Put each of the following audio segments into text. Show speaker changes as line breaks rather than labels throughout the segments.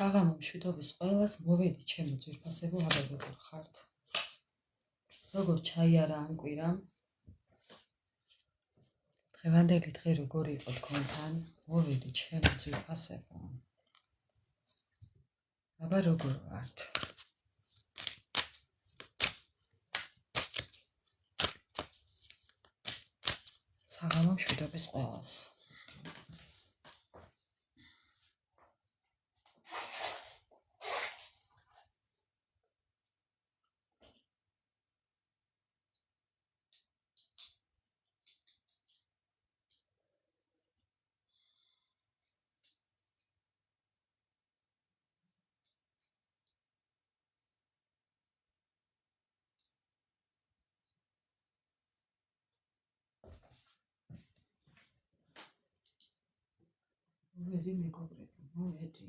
საღამო მშვიდობის ყველას მოვედი ჩემო ძვირფასებო აბა როგორ ხართ? როგორ ჩაიარა ამ კვირამ? დღევანდელი დღე როგორი იყო თქვენთან? მოვედი ჩემო ძვირფასებო. აბა როგორ ვართ? საღამო მშვიდობის ყველას. მოვედი მეგობრებო, მოვედი.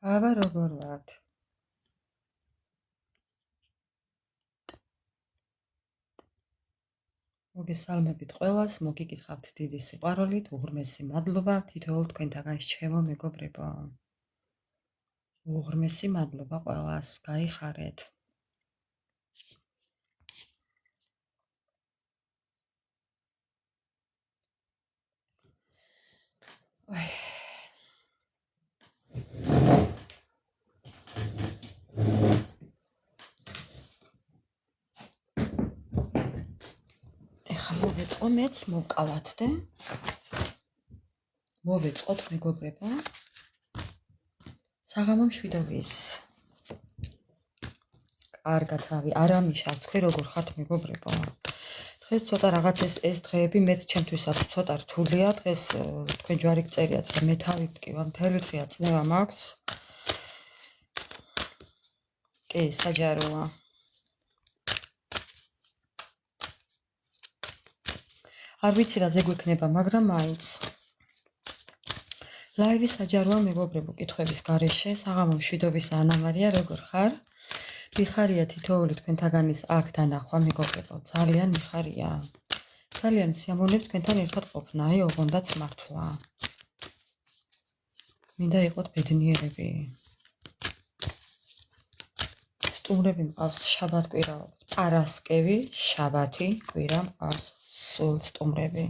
აბა როგორ ვართ? მოგესალმებით ყველას, მოგიკითხავთ დიდი სიყვარულით, უღრმესი მადლობა თითოეულ თქვენთაგანს ჩემო მეგობრებო. უღრმესი მადლობა ყველას, გაიხარეთ. ეხლა მოვეწყო მეც მოვკალათდე. მოვეწყოთ მეგობრებო. საღამო მშვიდობის. კარგად რავი, არა მიშართ თქვენ როგორ ხართ მეგობრებო. დღეს ცოტა რაღაც ეს დღეები მეც ჩემთვისაც ცოტა რთულია. დღეს თქვენ ჯვარი გწერიათ და მე თავი ვტკივა, მთელი დღეა წნევა მაქვს. კი, საჯაროა. არ ვიცი რა ზეგვექნება, მაგრამ მაინც. ლაივი საჯაროა მეგობრებო, კითხვების გარეშე. საღამო მშვიდობის ანა მარია, როგორ ხარ? მიხარია თითოეული თქვენთაგანის აქ დანახვა მეგობრებო, ძალიან მიხარია. ძალიან სიამოვნებს თქვენთან ერთად ყოფნა, აი ოღონდაც მართლა. მინდა იყოთ ბედნიერები. სტუმრები მყავს შაბათ კვირა, პარასკევი, შაბათი კვირა მყავს სულ სტუმრები.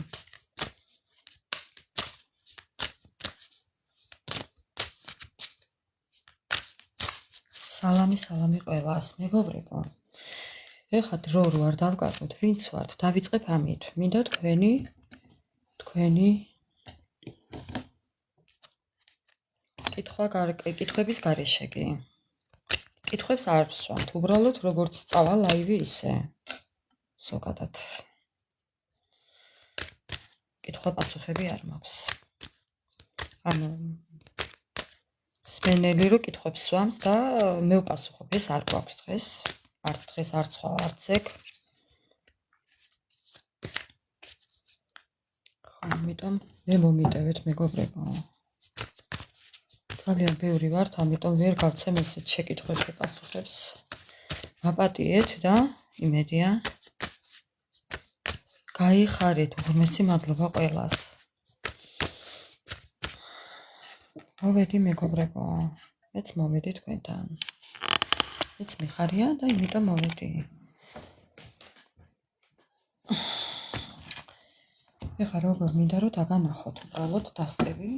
სალამი ყველას მეგობრებო. ეხლა დრო რო არ დავკარგოთ, ვინც ვართ, დავიწყებ ამით. მინდა თქვენი კითხვების გარეშე კი. კითხვებს არ ვსვამთ, უბრალოდ როგორც წავა ლაივი ისე. ზოგადად. კითხვა-პასუხები არ მაქვს. ანუ სმენელი რო კითხვებს სვამს და მე ვპასუხობ, ეს არ გვაქვს დღეს. არც დღეს, არც ხვალ, არც ეგ. ამიტომ მე მომიტევეთ მეგობრებო. ძალიან ბევრი ვართ, ამიტომ ვერ გავცემ ესეთ შეკითხვებს და პასუხებს. მაპატიეთ და იმედია გაიხარეთ, უღრმესი მადლობა ყველას. მოვედი მეგობრებო, მეც მოვედი თქვენთან. მეც მიხარია და იმიტომ მოვედი. ეხლა როგორ მინდა რომ დაგანახოთ, უბრალოდ დასტევი.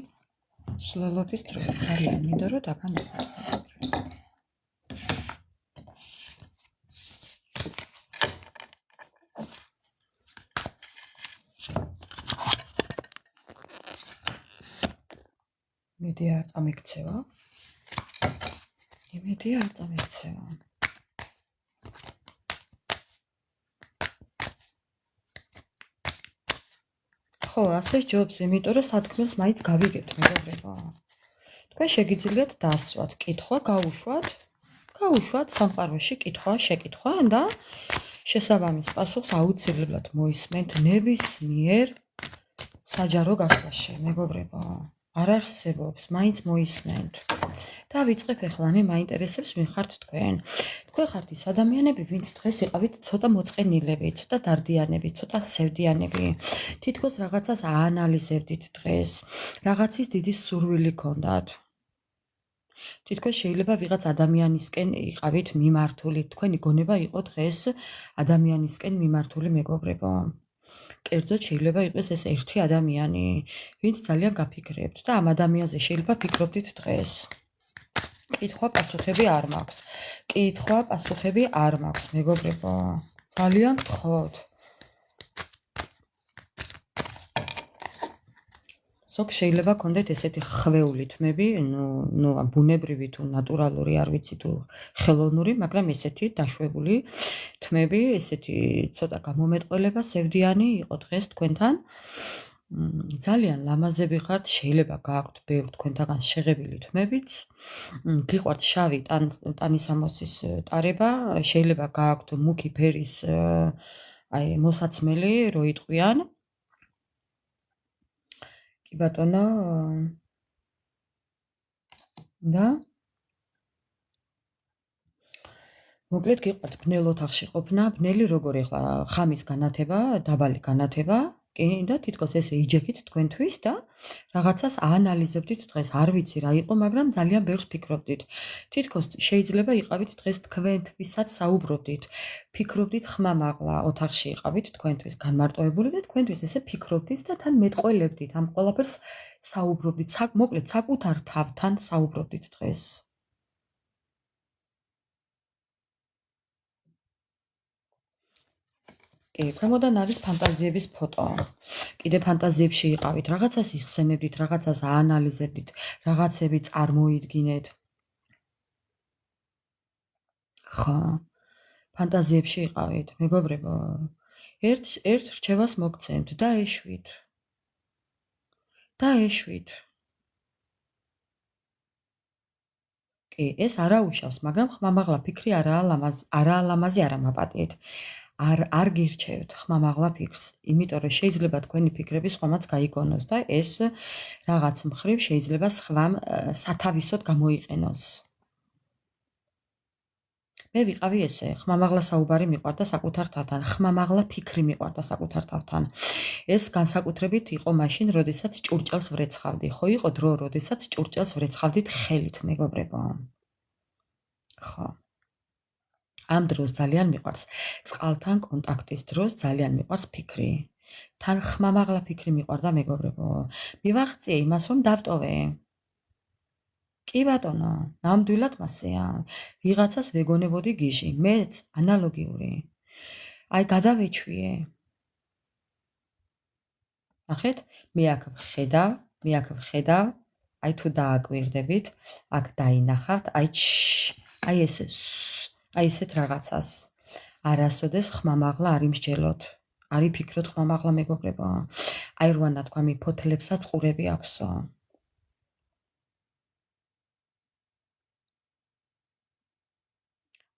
სვლელობის დროს ძალიან მინდა რომ დაგანახოთ. იმედი არ წამექცევა. ხო, ასე ჯობს, იმიტომ რომ სათქმელს მაინც გავიგებთ მეგობრებო. თქვენ შეგიძლიათ დასვათ, კითხვა გაუშვათ სამყაროში კითხვა, შეკითხვა და შესაბამის პასუხს აუცილებლად მოისმენთ ნებისმიერ საჯარო გახდაში, მეგობრებო. არ არსებობს, მაინც მოისმენთ. და ვიწყებ ახლა, მე მაინტერესებს ვინ ხართ თქვენ. თქვენ ხართ ის ადამიანები, ვინც დღეს იყავით ცოტა მოწყენილები, ცოტა დარდიანები, ცოტა სევდიანები. თითქოს რაღაცას აანალიზებდით დღეს, რაღაცის დიდი სურვილი გქონდათ. თითქოს შეიძლება ვიღაც ადამიანისკენ იყავით მიმართული, თქვენი გონება იყო დღეს ადამიანისკენ მიმართული, მეგობრებო. კერძოდ შეიძლება იყოს ეს ერთი ადამიანი, ვინც ძალიან გაფიქრებთ და ამ ადამიანზე შეიძლება ფიქრობდით დღეს. კითხვა პასუხები არ მაქვს, მეგობრებო. ძალიან გთხოვთ. ზოგ შეიძლება გქონდეთ ესეთი ხვეული თმები, ნუ ბუნებრივი თუ ნატურალური, არ ვიცი თუ ხელოვნური, მაგრამ ესეთი დაშვებული თმები, ესეთი ცოტა გამომეტყველება, სევდიანი იყო დღეს თქვენთან. ძალიან ლამაზები ხართ, შეიძლება გააქვთ ბევრ თქვენთაგან შეღებილი თმებიც. გიყვართ შავი ტანისამოსის ტარება, შეიძლება გააქვთ მუქი ფერის მოსაცმელი, რო იტყვიან. კი ბატონო და მოკლედ გიყვართ ბნელ ოთახში ყოფნა, ბნელი როგორ ახლა ხამის განათება, დაბალი განათება, კი და თითქოს ესე იჯექით თქვენთვის და რაღაცას აანალიზებდით დღეს, არ ვიცი რა იყო, მაგრამ ძალიან ბევრს ფიქრობდით. თითქოს შეიძლება იყავით დღეს თქვენთვისაც საუბრობდით, ფიქრობდით ხმამაღლა ოთახში იყავით თქვენთვის განმარტოებული და თქვენთვის ესე ფიქრობდით და თან მეტყველებდით ამ ყველაფერს საუბრობდით, მოკლედ საკუთარ თავთან საუბრობდით დღეს. ქვემოდან არის ფანტაზიების ფოტო. კიდე ფანტაზიებში იყავით, რაღაცას იხსენებდით, რაღაცას აანალიზებდით, რაღაცები წარმოიდგინეთ. ხო, ფანტაზიებში იყავით, მეგობრებო. ერთ რჩევას მოგცემთ და ეშვით. კი, ეს არა უშავს, მაგრამ ხმამაღლა ფიქრი არაა ლამაზი, არა მაპატიეთ. არ გირჩევთ ხმამაღლა ფიქრს, იმიტომ რომ შეიძლება თქვენი ფიქრები სხვამაც გაიგონოს და ეს რაღაც მხრივ შეიძლება სხვამ სათავისოდ გამოიყენოს. მე ვიყავი ესე, ხმამაღლა საუბარი მიყვარდა საკუთარ თავთან, ხმამაღლა ფიქრი მიყვარდა საკუთარ თავთან. ეს განსაკუთრებით იყო მაშინ, როდესაც ჭურჭელს ვრეცხავდი. ხო იყო დრო, როდესაც ჭურჭელს ვრეცხავდით ხელით, მეგობრებო. ხო. ამ დროს ძალიან მიყვარს წყალთან კონტაქტის დროს ძალიან მიყვარს ფიქრი. თან ხმამაღლა ფიქრი მიყვარდა, მეგობრებო. მივაღწიე იმას, რომ დავტოვე. კი ბატონო, ნამდვილად მასეა. ვიღაცას ვეგონებოდი გიჟი, მეც ანალოგიური. აი გადავეჩვიე. ნახეთ, მე აქ ვხედავ, აი თუ დააკვირდებით, აქ დაინახავთ, აი ესეთ რაღაცას. არასოდეს ხმამაღლა არ იმსჯელოთ. არ იფიქროთ ხმამაღლა, მეგობრებო. აი როა ნათქვამი ფოთლებსაც ყურები აქვსო.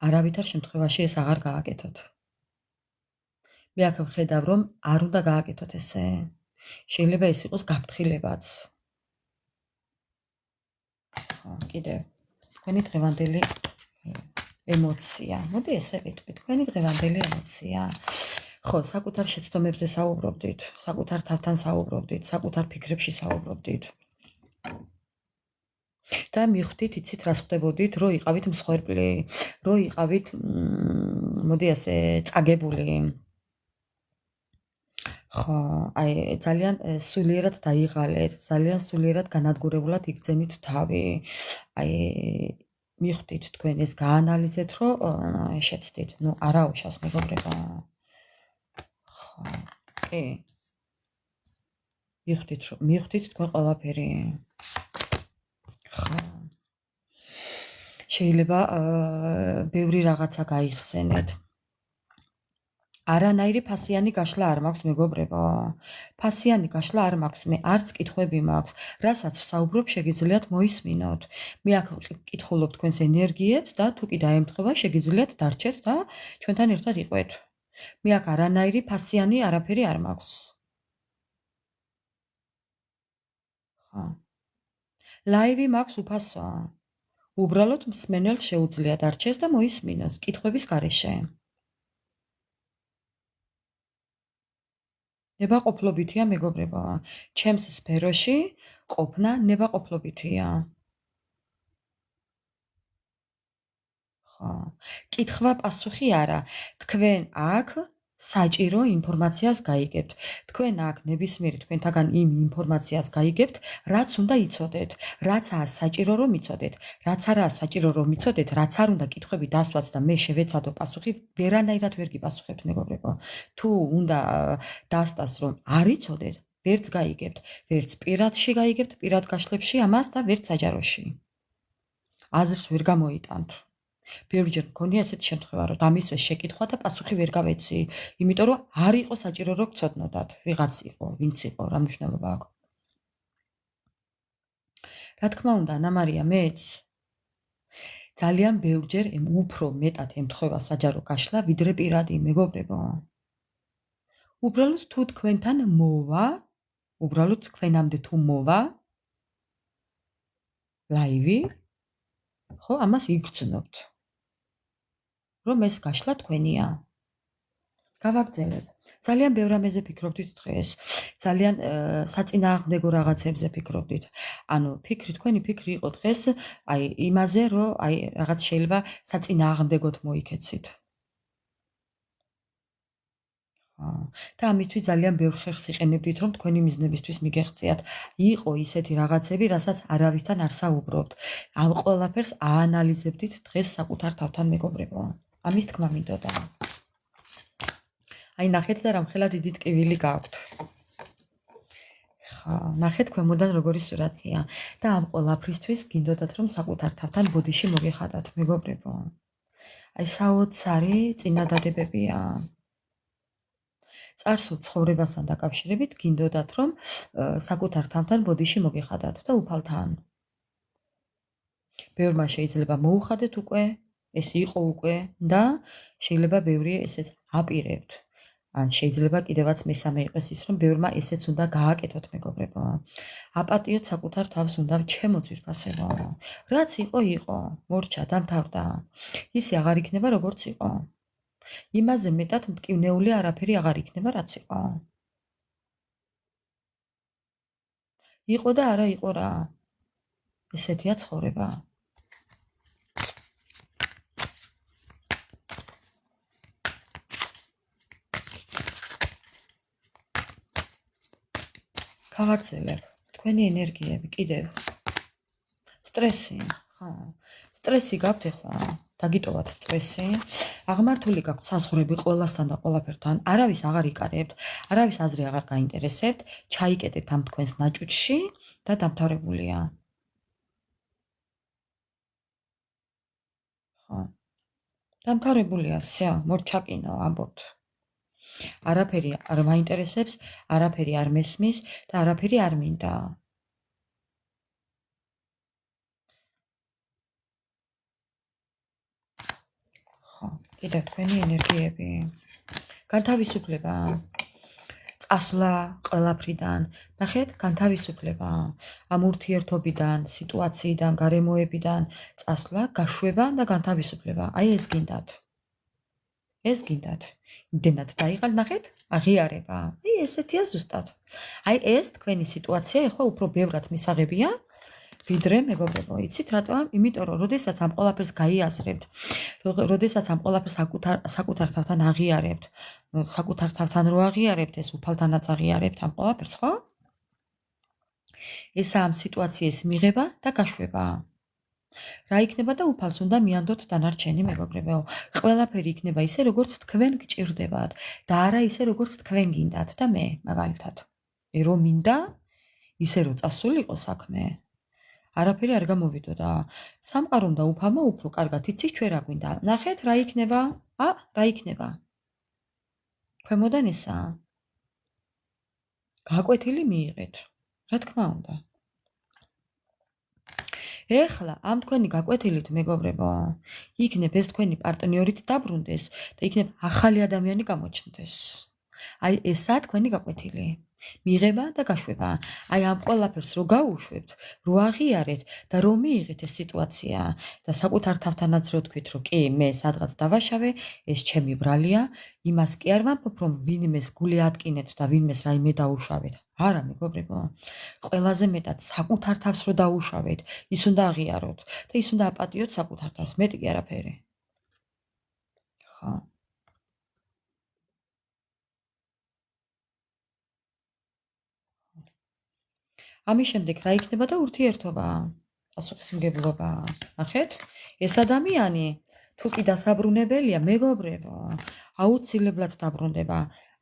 არავითარ შემთხვევაში ეს აღარ გააკეთოთ. მე აქ ვხედავ, რომ არ უნდა გააკეთოთ ესე. შეიძლება ეს იყოს გაფრთხილებაც. კიდევ თქვენი დღევანდელი ემოცია. მოდი ესე ვიტყვი, თქვენი დღევანდელი ემოცია. ხო, საკუთარ შეცდომებზე საუბრობდით, საკუთარ თავთან საუბრობდით, საკუთარ ფიქრებში საუბრობდით. და მიხვდით, იცით რა ხდებოდით, რო იყავით მსხვერპლი, რო იყავით, მოდი ასე წაგებული. ხო, აი ძალიან სულიერად დაიღალეთ, ძალიან სულიერად განადგურებულად იგრძენით თავი. აი მიხვდით თქვენ ეს გაანალიზეთ, რომ შეცდით. ნუ არა უშავს, მეგობრებო. ხო, კი. მიხვდით თქვენ ყველაფერი. ხო. შეიძლება ბევრი რაღაცა გაიხსენეთ. არანაირი ფასიანი გაშლა არ მაქვს მეგობრებო. ფასიანი გაშლა არ მაქვს, მე არც კითხვები მაქვს, რასაც ვსაუბრობ შეგიძლიათ მოისმინოთ. მე აქ ვკითხულობ თქვენს ენერგიებს და თუ კი დაემთხვა შეგიძლიათ დარჩეთ და ჩვენთან ერთად იყვეთ. მე აქ არანაირი ფასიანი არაფერი არ მაქვს. ხო. ლაივი მაქვს უფასოა. უბრალოდ მსმენელს შეუძლია დარჩეს და მოისმინოს კითხვების გარეშე. ნებაყოფლობითია მეგობრებო. ჩემს სფეროში ყოფნა ნებაყოფლობითია. ხო. კითხვა პასუხი არა. თქვენ აქ საჭირო ინფორმაციას გაიგებთ. თქვენ აქ ნებისმიერი თქვენთაგან იმ ინფორმაციას გაიგებთ, რაც უნდა იცოდეთ, რაცაა საჭირო რომ იცოდეთ, რაც არაა საჭირო რომ იცოდეთ, რაც არ უნდა კითხვები დასვაც და მე შევეცადო პასუხი, ვერანაირად ვერ გიპასუხებთ მეგობრებო. თუ უნდა დასტას რომ არ იცოდეთ, ვერც გაიგებთ, ვერც პირადში გაიგებთ, პირად გაშლებში ამას და ვერც საჯაროში. აზრს ვერ გამოიტანთ. ბევრჯერ მქონია ესეთი შემთხვევა, რომ დამისვეს შეკითხვა და პასუხი ვერ გავეცი, იმიტომ რომ არ იყო საჭირო რომ გცოდნოდათ, ვიღაც იყო, ვინც იყო, რა მნიშვნელობა აქვს. რა თქმა უნდა, ანა მარია, მეც ძალიან ბევრჯერ უფრო მეტად ემთხვევა საჯარო გაშლა, ვიდრე პირადი, მეგობრებო. უბრალოდ თუ თქვენთან მოვა, უბრალოდ თქვენამდე თუ მოვა ლაივი, ხო, ამას იგრძნობთ. რომ ეს გაშლა თქვენია. გავაგრძელებ. ძალიან ბევრ რამეზე ფიქრობდით დღეს. ძალიან საწინააღმდეგო რაღაცებზე ფიქრობდით. ანუ თქვენი ფიქრი იყო დღეს აი იმაზე, რომ აი რაღაც შეიძლება საწინააღმდეგოდ მოიქეცით. და ამისთვის ძალიან ბევრ ხერხს იყენებდით, რომ თქვენი მიზნებისთვის მიგეღწიათ. იყო ისეთი რაღაცები, რასაც არავისთან არ საუბრობთ. ამ ყველაფერს აანალიზებდით დღეს საკუთარ თავთან მეგობრებო. ამის თქმა მინდოდა. აი ნახეთ და რამხელა დიდი ტკივილი გაქვთ. ხა, ნახეთ ქვემოდან როგორი სურათია და ამ ყველაფრისთვის გინდოდათ რომ საკუთარ თავთან ბოდიში მოგეხადათ მეგობრებო. აი საოცარი წინადადებებია. წარსულ ცხოვრებასთან დაკავშირებით გინდოდათ რომ საკუთარ თავთან ბოდიში მოგეხადათ და უფალთან. ბევრმა შეიძლება მოუხადეთ უკვე, ეს იყო უკვე და შეიძლება ბევრი ესეც აპირებთ. ან შეიძლება კიდევაც მესამე იყოს ის რომ ბევრმა ესეც უნდა გააკეთოთ მეგობრებო. აპატიოთ საკუთარ თავს უნდა ჩემო ძვირფასებო. რაც იყო, მორჩა, დამთავრდა. ისე აღარ იქნება როგორც იყო. იმაზე მეტად მტკივნეული არაფერი აღარ იქნება რაც იყო. იყო და არა იყო რა. ესეთია ცხოვრება. გავაგრძელებ. თქვენი ენერგიები კიდევ. სტრესი, ხო. სტრესი გაქვთ ახლა. დაგიტოვათ სტრესი. აღმართული გაქვთ საზღვრები ყველასთან და ყველაფერთან. არავის აღარ იკარებთ, არავის აზრი აღარ გაინტერესებთ. ჩაიკეტეთ ამ თქვენს ნაჭუჭში და დამთავრებულია. ხო. დამთავრებულია, всё, მორჩაკინო, ამბობთ. არაფერი არ მაინტერესებს, არაფერი არ მესმის და არაფერი არ მინდა. ხო, კიდევ თქვენი ენერგიები. განთავისუფლება. წასვლა ყველაფრიდან. ნახეთ, განთავისუფლება. ამ ურთიერთობიდან, სიტუაციიდან, გარემოებიდან წასვლა, გაშვება და განთავისუფლება. აი ეს გინდათ. ეს გინდათ. იმდენად დაიღალ, ნახეთ, აღიარება. აი ესეთია ზუსტად. აი ეს თქვენი სიტუაცია ახლა უფრო ბევრად მისაღებია, ვიდრე მეგობრებო, იცით რატომ? იმიტომ რომ როდესაც ამ ყველაფერს გაიაზრებთ, როდესაც ამ ყველაფერს საკუთარ თავთან აღიარებთ, საკუთარ თავთან რო აღიარებთ, ეს უფალთანაც აღიარებთ ამ ყველაფერს, ხო? ეს ამ სიტუაციის მიღება და გაშვება. რა იქნება და უფალს უნდა მიანდოთ დანარჩენი მეგობრებო. ყველაფერი იქნება ისე როგორც თქვენ გჭირდებათ და არა ისე როგორც თქვენ გინდათ და მე მაგალითად. რომ მინდა ისე რომ წასულიყო საქმე. არაფერი არ გამოვიდოდა. სამყარომ და უფალმა უფრო კარგად იცის ჩვენ რა გვინდა. ნახეთ რა იქნება? რა იქნება? ქვემოდან ესაა. გაკვეთილი მიიღეთ. რა თქმა უნდა. ეხლა ამ თქვენი გაკვეთილით მეგობრებო, იქნებ ეს თქვენი პარტნიორით დაბრუნდეს და იქნებ ახალი ადამიანი გამოჩნდეს. აი ესაა თქვენი გაკვეთილი. მიღება და გაშვება. აი ამ ყველაფერს რო გაუშვებთ, რო აღიარეთ და რო მიიღეთ ეს სიტუაცია და საკუთარ თავთანაც რო თქვით, რომ კი, მე სადღაც დავაშავე, ეს ჩემი ბრალია, იმას კი არ ვამბობ, რომ ვინმეს გული ატკინეთ და ვინმეს რაიმე დაუშავეთ. არა, მეგობრებო. ყველაზე მეტად საკუთარ თავს რო დაუშავეთ, ის უნდა აღიაროთ და ის უნდა აპატიოთ საკუთარ თავს, მეტი კი არაფერი. ხო. ამის შემდეგ რა იქნება და ურთიერთობა? პასუხისმგებლობა. ნახეთ? ეს ადამიანი თუ კი დასაბრუნებელია, მეგობრებო, აუცილებლად დაბრუნდება.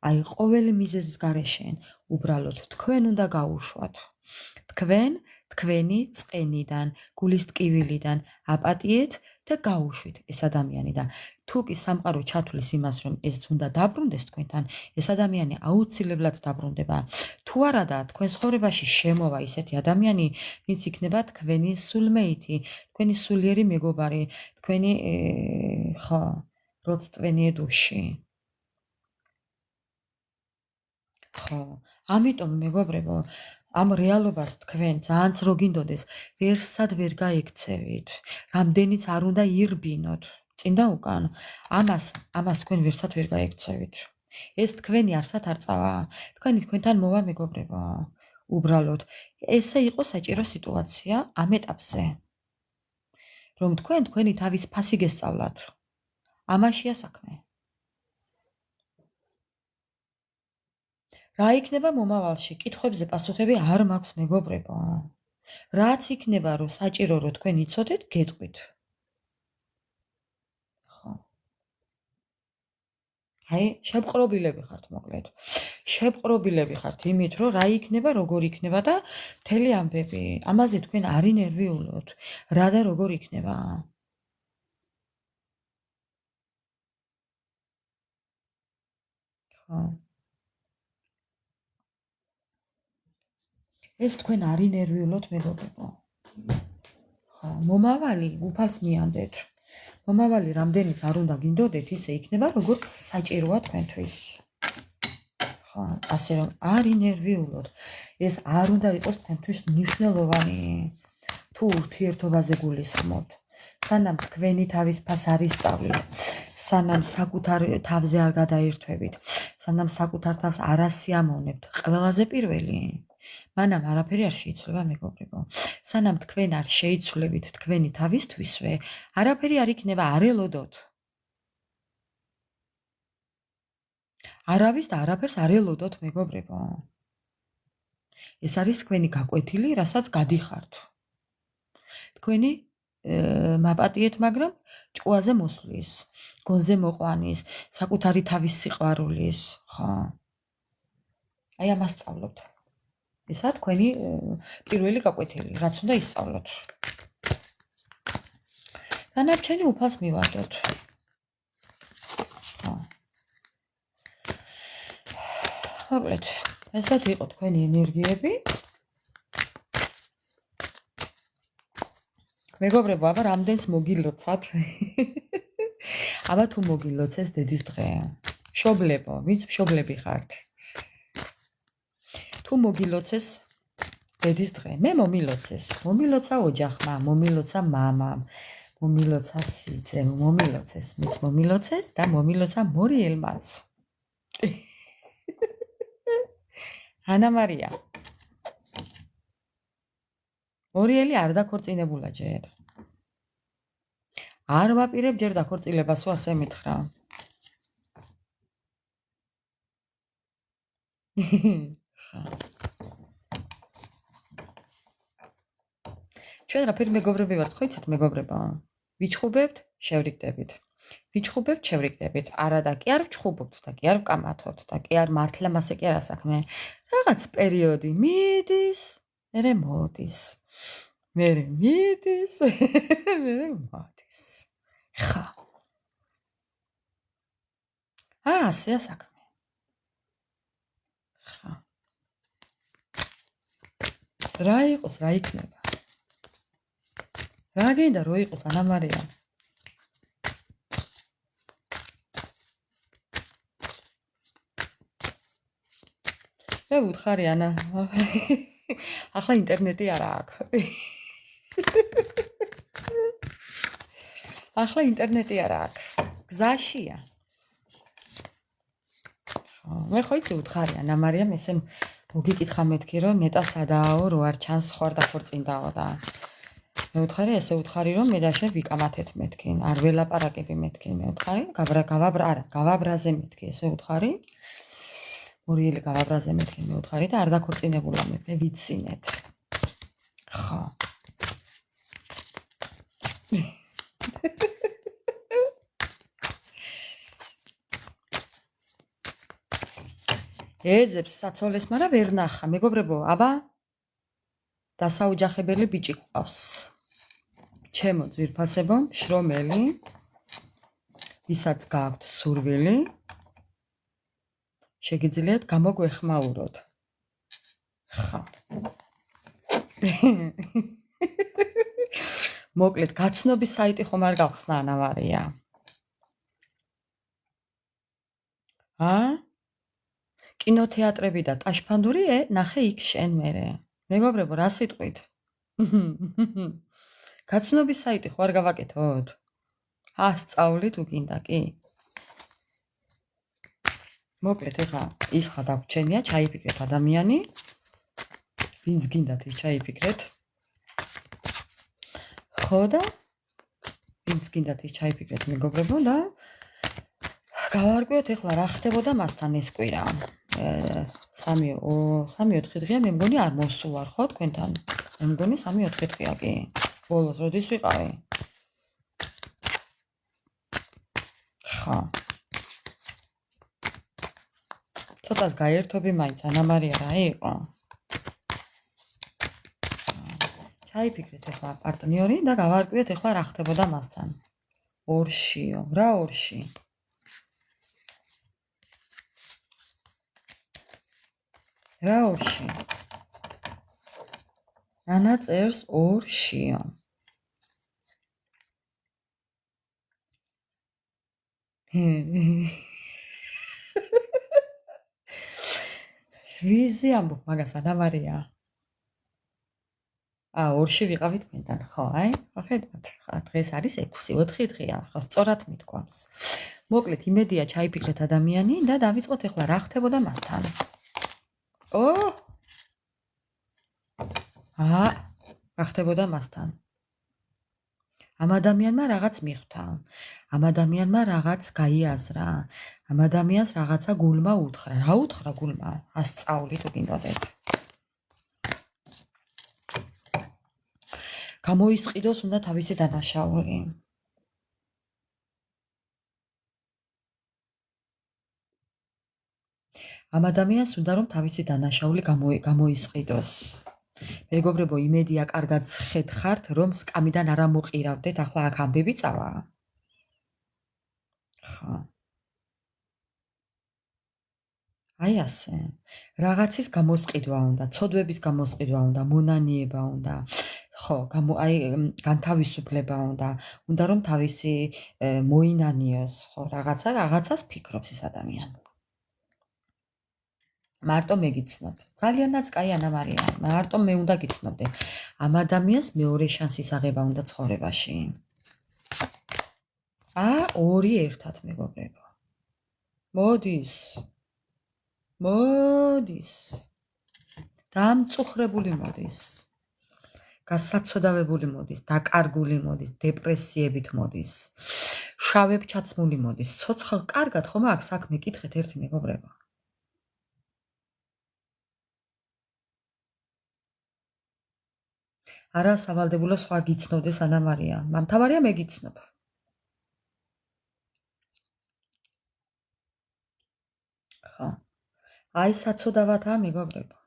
აი ყოველი მიზეზის გარეშე, უბრალოდ თქვენ უნდა გაუშვათ. თქვენ, თქვენი წყენიდან, გულის ტკივილიდან აპატიეთ და გაუშვით ეს ადამიანი და თუ კი სამყარო ჩათვლის იმას, რომ ეს უნდა დაბრუნდეს თქვენთან, ეს ადამიანი აუცილებლად დაბრუნდება. თუ არადა, თქვენ ცხოვრებაში შემოვა ისეთი ადამიანი, ვინც იქნება თქვენი სულმეითი, თქვენი სულიერი მეგობარი, თქვენი ხო, როდსტვენიე დუში. ხო, ამიტომ მეგობრებო, ამ რეალობას თქვენ ძალიან რო გინდოდეს, ვერსად ვერ გაიქცევით. რამდენიც არ უნდა ირბინოთ. წინ და უკან. ამას თქვენ ვერსად ვერ გაიქცევით. ეს თქვენი არსად არ წავა. თქვენთან მოვა მეგობრებო. უბრალოდ ესე იყო საჭირო სიტუაცია ამ ეტაპზე. რომ თქვენი თავის ფასი გესწავლათ. ამაშია საქმე. რა იქნება მომავალში? კითხვებზე პასუხები არ მაქვს მეგობრებო. რაც იქნება რომ საჭირო რომ თქვენ იცოდეთ, გეტყვით. ხო. აი, შეპყრობილები ხართ მოკლედ. შეპყრობილები ხართ იმით, რომ რა იქნება, როგორ იქნება და მთელი ამბები. ამაზე თქვენ არ ინერვიულოთ. რა და როგორ იქნება. ხო. ეს თქვენ არ ინერვიულოთ მეგობრებო. ხო, მომავალი უფალს მიანდეთ. მომავალი რამდენიც არ უნდა გინდოდეთ, ისე იქნება, როგორც საჭიროა თქვენთვის. ხო, ასე რომ არ ინერვიულოთ. ეს არ უნდა იყოს თქვენთვის მნიშვნელოვანი. თუ ურთიერთობაზე გულისხმობთ, სანამ თქვენი თავის ფას არ ისწავლით, სანამ საკუთარ თავზე არ გადაერთვებით, სანამ საკუთარ თავს არ ასიამოვნებთ, ყველაზე პირველი მანამ არაფერი არ შეიცვლება მეგობრებო. სანამ თქვენ არ შეიცვლებით თქვენი თავისთვისვე, არაფერი არ იქნება, არ ელოდოთ. არავის და არაფერს არ ელოდოთ მეგობრებო. ეს არის თქვენი გაკვეთილი, რასაც გადიხართ. თქვენი მაპატიეთ, მაგრამ ჭკუაზე მოსვლის, გონზე მოყვანის, საკუთარი თავის სიყვარულის, ხო? აი ამას სწავლობთ. ესაა თქვენი პირველი გაკვეთილი, რაც უნდა ისწავლოთ. დანარჩენი უფალს მივადოთ. ხო. მოკლედ, ესეთ იყო თქვენი ენერგიები. მეგობრებო, აბა რამდენს მოგილოცათ? აბა თუ მოგილოცეს დედის დღე. მშობლებო, ვინც მშობლები ხართ? თუ მოგილოცეს დედის დღე, მე მომილოცეს. მომილოცა ოჯახმა, მომილოცა მამამ, მომილოცა სიძემ, მომილოცეს, მეც მომილოცეს და მომილოცა მორიელმაც. ანა მარია. მორიელი არ დაქორწინებულა ჯერ. არ ვაპირებ ჯერ დაქორწილებას, ასე მითხრა. ჩვენ რაფერი მეგობრები ვართ, ხო იცით მეგობრებო? ვიჩხუბებთ, შევრიგდებით. ვიჩხუბებთ, შევრიგდებით. არა და კი არ ვჩხუბობთ და კი არ ვკამათობთ და კი არ მართლა მასე კი არა საქმე. რაღაც პერიოდი მიდის, მერე მოდის. მერე მიდის, მერე მოდის. ხა. ასეა საქმე. რა იყოს, რა იქნება? რა გინდა რო იყოს ანა მარია? მე ვუთხარი ანა. ახლა ინტერნეტი არა აქვს. ახლა ინტერნეტი არა აქვს. გზაშია. მე ხო იცი ვუთხარი ანა მარიამ ესე მოგიკითხა მეთქი რომ ნეტა სადააო რო არ ჩანს ხوار დახორწინდაო და მე ვუთხარი ესე ვუთხარი რომ მე და შენ ვიკამათეთ მეთქი არ ველაპარაკები მეთქი მე ვუთხარი გავაბრაზე მეთქი ესე ვუთხარი ორიელი გავაბრაზე მეთქი მე ვუთხარი და არ დაქორწინებულა მეთქი ვიცინეთ ხო ეძებს საცოლეს, მაგრამ ვერ ნახა. მეგობრებო, აბა დასაუჯახებელი ბიჭი გვყავს. ჩემო ძვირფასებო, შრომელი, ვისაც გააქვთ სურვილი, შეგიძლიათ გამოგვეხმაუროთ. ხა. მოკლედ, გაცნობის საიტი ხომ არ გავხსნა ანა მარია? კინოთეატრები და ტაშფანდური ნახე იქ შენ მერე. მეგობრებო, რა სიტყვით? გაცნობის საიტი ხო არ გავაკეთოთ? სწავლით უკინდა კი? მოკლედ, ეხლა ის ხა დაგვრჩენია, ჩაიფიქრეთ ადამიანი. ვინც გინდათ ის ჩაიფიქრეთ. ხო და ვინც გინდათ ის ჩაიფიქრეთ მეგობრებო და გავარკვიოთ ეხლა რა ხდებოდა მასთან ეს კვირა. 3-4 დღეა მე მგონი არ მოსულა ხო თქვენთან. მე მგონი 3-4 დღეა კი. ბოლოს როდის ვიყავი? ხა. ცოტას გაერთობი მაინც ანა მარია რა იყო? ჩაიფიქრეთ ეხლა პარტნიორი და გავარკვიოთ ეხლა რა ხდებოდა მასთან. ორშიო, რა ორში? რა ორში? ანა წერს ორშიო. ვიზი ამბობ მაგას ანა მარია? ორში ვიყავი თქვენთან, ხო, ხედავთ, დღეს არის 6-4 დღეა, ხო, სწორად მithქვამს. მოკლედ, იმედია ჩაიფიქრეთ ადამიანი და დავიწყოთ ეხლა რა ხდებოდა მასთან. რა ხდებოდა მასთან? ამ ადამიანმა რაღაც მიხვდა. ამ ადამიანმა რაღაც გაიაზრა. ამ ადამიანს რაღაცა გულმა უთხრა. რა უთხრა გულმა? ასწავლით უკინდოდეთ. გამოისყიდოს უნდა თავისი დანაშაული. ამ ადამიანს უნდა რომ თავისი დანაშაული გამოისყიდოს. მეგობრებო, იმედია კარგად ხედხართ, რომ სკამიდან არ ამოყირავდეთ, ახლა აქ ამბები წავა. ხო. ასე. რაღაცის გამოსყიდვა უნდა, ცოდვების გამოსყიდვა უნდა, მონანიება უნდა. ხო, განთავისუფლება უნდა რომ თავისი მოინანიოს, ხო, რაღაცას ფიქრობს ეს ადამიანი. მარტო მეგიცნობ. ძალიანაც კაი ანა მარია. მარტო მე უნდა გიცნობდე. ამ ადამიანს მეორე შანსის აღება უნდა ცხოვრებაში. ორი ერთად მეგობრებო. მოდის. დამწუხრებული მოდის. გასაცოდავებული მოდის, დაკარგული მოდის, დეპრესიებით მოდის. შავებ ჩაცმული მოდის. ცოცხალ კარგად ხომ აქ საქმე კითხეთ ერთი მეგობრებო. არა სავალდებულო სხვა გიცნობდეს ანა მარია. მამთავარია მე გიცნობ. ხო. საცოდავათაა მეგობრებო.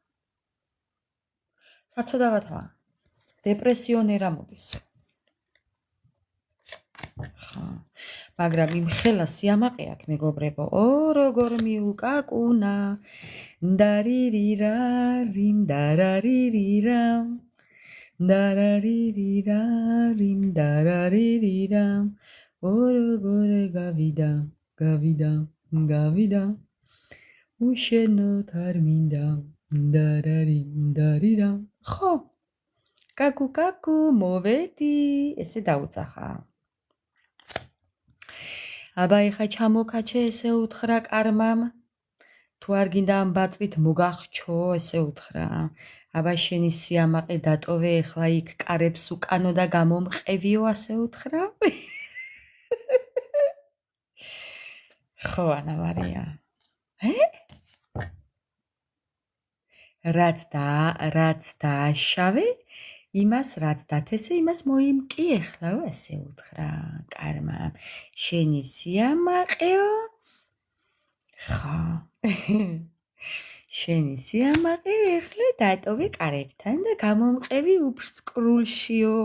საცოდავათაა. დეპრესიონერა მოდის. ხო. მაგრამ იმ ხელა სიამაყე აქვს მეგობრებო. ო როგორ მიუკაკუნა. დარირირარიმ დარარირირამ. დარარირირარიმ დარარირირამ. ო როგორ გავიდა, გავიდა, გავიდა. უშენოდ არ მინდა. დარარიმ დარირამ. ხო. კაკუ კაკუ მოვედი. ესე დაუძახა. აბა ეხა ჩამოკაჩე ესე უთხრა კარმამ. თუ არ გინდა ამ ბაწვით მოგახჩო ესე უთხრა. აბა შენი სიამაყე დატოვე ეხლა იქ კარებს უკანო და გამომყევიო ასე უთხრა. ხო ანა მარია. რაც დააშავე იმას რაც დათესე იმას მოიმკი ეხლა ასე უთხრა კარმამ. შენი სიამაყეო. ხო. შენი სიამაყე ეხლა დატოვე კარებთან და გამომყევი უფსკრულშიო.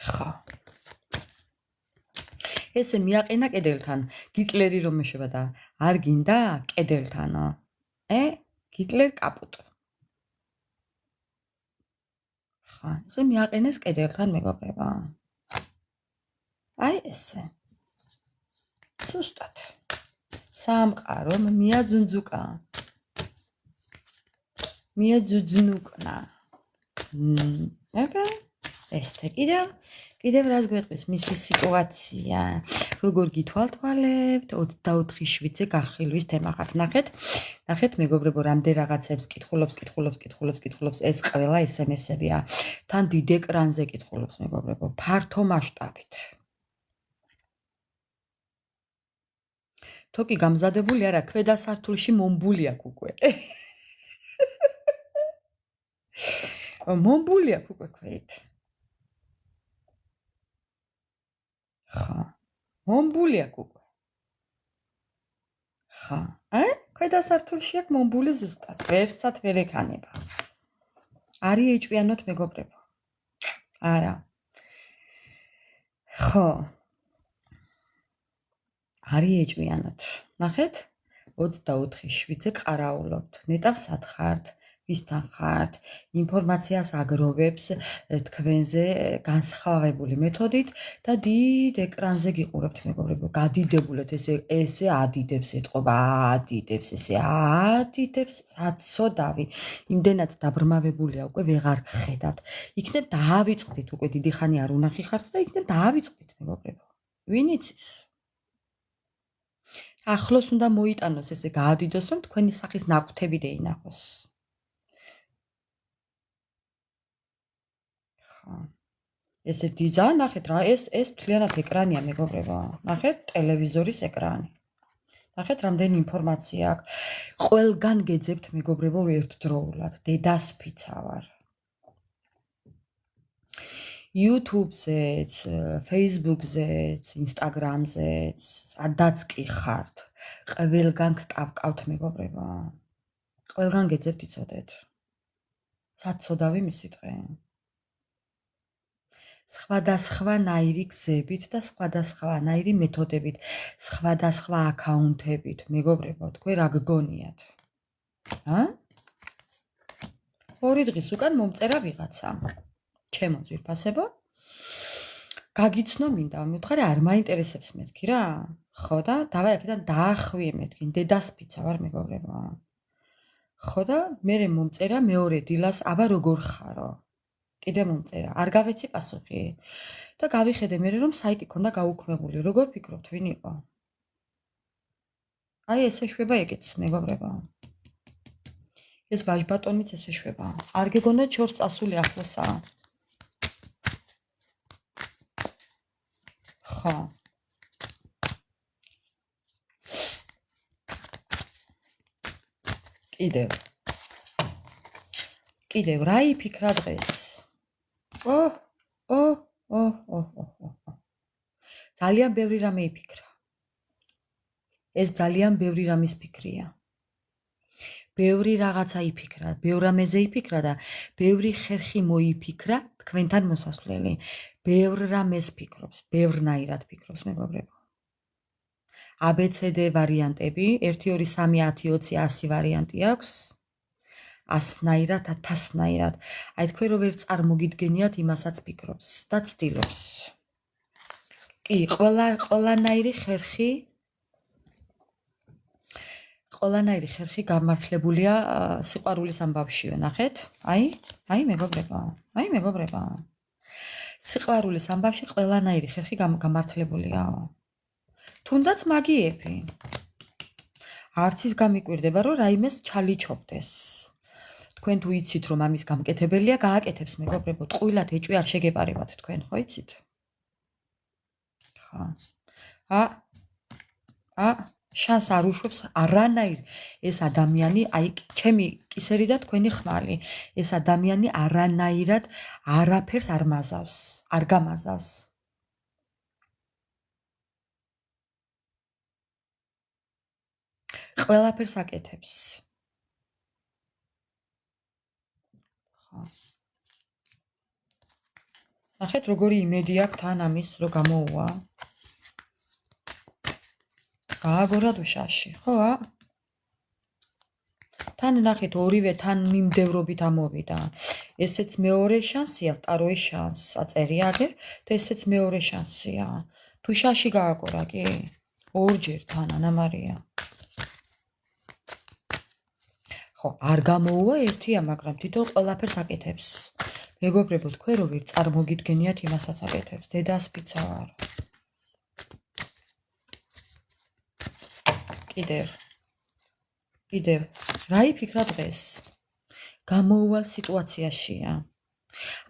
ხო. ესე მიაყენა კედელთან. გიტლერი რომ მეშობა და არ გინდა კედელთანო. გიტლერ კაპუტ. ხო, ესე მიაყენეს კედელთან მეგობრებო. აი ესე. სუსტად. სამყარო მიაძუნძუკა. მიაძუძნუკნა. აკა ესე კიდევ რას გვეყვის მისი სიტუაცია. როგორ გითვალთვალებთ 24 შვიცე გახილვის თემახაც. ნახეთ მეგობრებო რამდენ რაღაცებს კითხულობს ეს ყველა SMS-ებია. თან დიდ ეკრანზე კითხულობს მეგობრებო, ფართო მასშტაბით. თოკი გამზადებული არა, ქვედა სართულში მომბული აქვს უკვე. მომბული აქვს უკვე ქვით. ხა. მომბული აქვს უკვე. ხა. ქვედა სართულში აქვს მომბული ზუსტად. ვერსად ვერ ეკანება. არის ეჭვიანოთ მეგობრებო. არა. ხო. არის ეჭვიანოთ. ნახეთ? 24 შვიცე ყარაულობთ. ნეტავს სათხართ, ვისთან ხართ, ინფორმაციას აგროვებს თქვენზე განსხვავებული მეთოდით და დიდ ეკრანზე გიყურებთ მეგობრებო. გადიდებულად ესე ადიდებს ეთყობა, ადიდებს ესე ადიდებს საცოდავი. იმდენად დაბრმავებულია უკვე ვეღარ გხედავთ. იქნებ დაავიწყდით უკვე დიდი ხანი არ უნახი ხართ და იქნებ დაავიწყდით მეგობრებო. ვინ იცის? ახლოს უნდა მოიტანოს ესე გაადიდოს რომ თქვენი სახის ნაკვთები დაინახოს. ხო. ესე დიძა ნახეთ რა ეს თლიანად ეკრანია მეგობრებო. ნახეთ ტელევიზორის ეკრანი. ნახეთ რამდენი ინფორმაცია აქვს. ყველგან გეძებთ მეგობრებო ერთდროულად. დედასფიცა ვარ. YouTube-ზეც, Facebook-ზეც, Instagram-ზეც, სადაც კი ხართ, ყველგან გსტავკავთ მეგობრებო. ყველგან გეძებთ იცოდეთ. საცოდავი მისი დღე. სხვადასხვანაირი გზებით და სხვადასხვანაირი მეთოდებით, სხვადასხვა აკაუნტებით, მეგობრებო, თქვენ რა გგონიათ? ორი დღის უკან მომწერა ვიღაცა. ჩემო ძვირფასებო. გაგიცნო მინდა, მითხარი არ მაინტერესებს მეთქი რა. ხო და დავაი აქედან დაახვიე მეთქი, დედასფიცა ვარ მეგობრებო. ხო და მე მომწერა მეორე დილას, აბა როგორ ხარო? კიდე მომწერა, არ გავეცი პასუხი. და გავიხედე მე რომ საიტი ქონდა გაუქმებული. როგორ ფიქრობთ, ვინ იყო? აი ესე შვება ეგეც მეგობრებო. ეს ვაჟბატონიც ესე შვება. არ გეგონათ შორს წასული ახლოსაა. ხო. კიდევ რა იფიქრა დღეს? ძალიან ბევრი რამე იფიქრა. ეს ძალიან ბევრი რამის ფიქრია. ბევრი რაღაცა იფიქრა, ბევრ რამეზე იფიქრა და ბევრი ხერხი მოიფიქრა თქვენთან მოსასვლელი. ბევრ რამეს ფიქრობს, ბევრნაირად ფიქრობს, მეგობრებო. ABCD ვარიანტები, 1 2 3 10 20 100 ვარიანტი აქვს. 100-ნაირად, 1000-ნაირად. აი თქვენ რო ვერ წარმოგიდგენიათ, იმასაც ფიქრობს და ცდილობს. კი, ყველანაირი ხერხი გამართლებულია სიყვარულის ამბავშიო, ნახეთ? აი მეგობრებო. სიყვარულის ამბავში ყველანაირი ხერხი გამართლებულიაო. თუნდაც მაგიები. არც ის გამიკვირდება, რომ რაიმეს ჩალიჩობდეს. თქვენ თუ იცით, რომ ამის გამკეთებელია, გააკეთებს, მეგობრებო, ტყუილად ეჭვი არ შეგეპარებათ თქვენ, ხო იცით? ხო. შანს არ უშვებს არანაირ ეს ადამიანი, აი ჩემი კისერი და თქვენი ხმალი. ეს ადამიანი არანაირად არაფერს არ მაზავს, არ გამაზავს. ყველაფერს აკეთებს. ხო. ნახეთ, როგორი იმედი აქვს თან ამის, რომ გამოუვა. გააგორა დუშაში, ხო? თან ნახეთ, ორივე თან მიმდევრობით ამოვიდა. ესეც მეორე შანსია, ვტაროი შანს აწერია აგერ და ესეც მეორე შანსია. თუ შაში გააგორა, კი? ორჯერ თან, ანა მარია. ხო, არ გამოუვა ერთია, მაგრამ თვითონ ყველაფერს აკეთებს. მეგობრებო, თქვენ რო ვერ წარმოგიდგენიათ, იმასაც აკეთებს. დედას პიცა ვარ. კიდევ, რა იფიქრა დღეს? გამოუვალ სიტუაციაშია.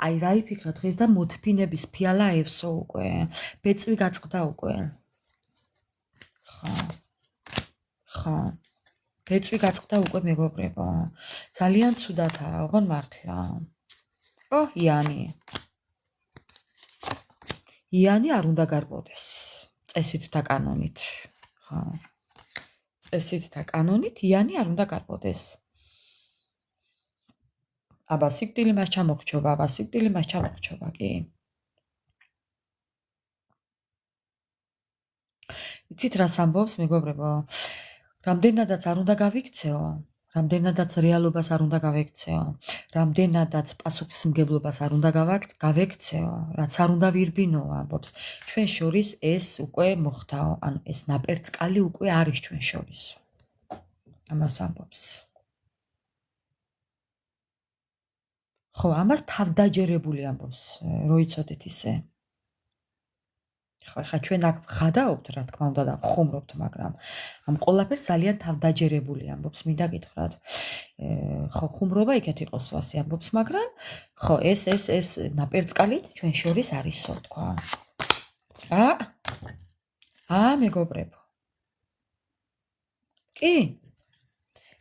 აი, რა იფიქრა დღეს და მოთფინების ფიალა ევსო უკვე. ბეწვი გაწყდა უკვე. ხო. ბეწვი გაწყდა უკვე, მეგობრებო. ძალიან ცუდათაა, ოღონ მართლა. ო, იანი არ უნდა გარბოდეს. წესით და კანონით. ხო. წესით და კანონით იანი არ უნდა გარბოდეს. აბა სიკვდილი მას ჩამოხრჩობა, კი. იცით რას ამბობს, მეგობრებო? რამდენადაც არ უნდა გავიქცეო, რამდენადაც რეალობას არ უნდა გავექცეო, რამდენადაც პასუხისმგებლობას არ უნდა გავექცეო, რაც არ უნდა ვირბინოო, ამბობს. ჩვენ შორის ეს უკვე მოხდაო, ანუ ეს ნაპერწკალი უკვე არის ჩვენ შორის. ამას ამბობს. ხო, ამას თავდაჯერებული ამბობს, რო იცოდეთ ისე. ხა ჩვენ აქ ვხადაობთ, რა თქმა უნდა და ვხუმრობთ, მაგრამ ამ ყველაფერს ძალიან თავდაჯერებული ამბობს, მინდა გითხრათ. ხო, ხუმრობა იქეთ იყოს ვასი ამბობს, მაგრამ ხო, ეს ნაპერწკალი ჩვენ შორის არისო, თქვა. მეგობრებო. კი.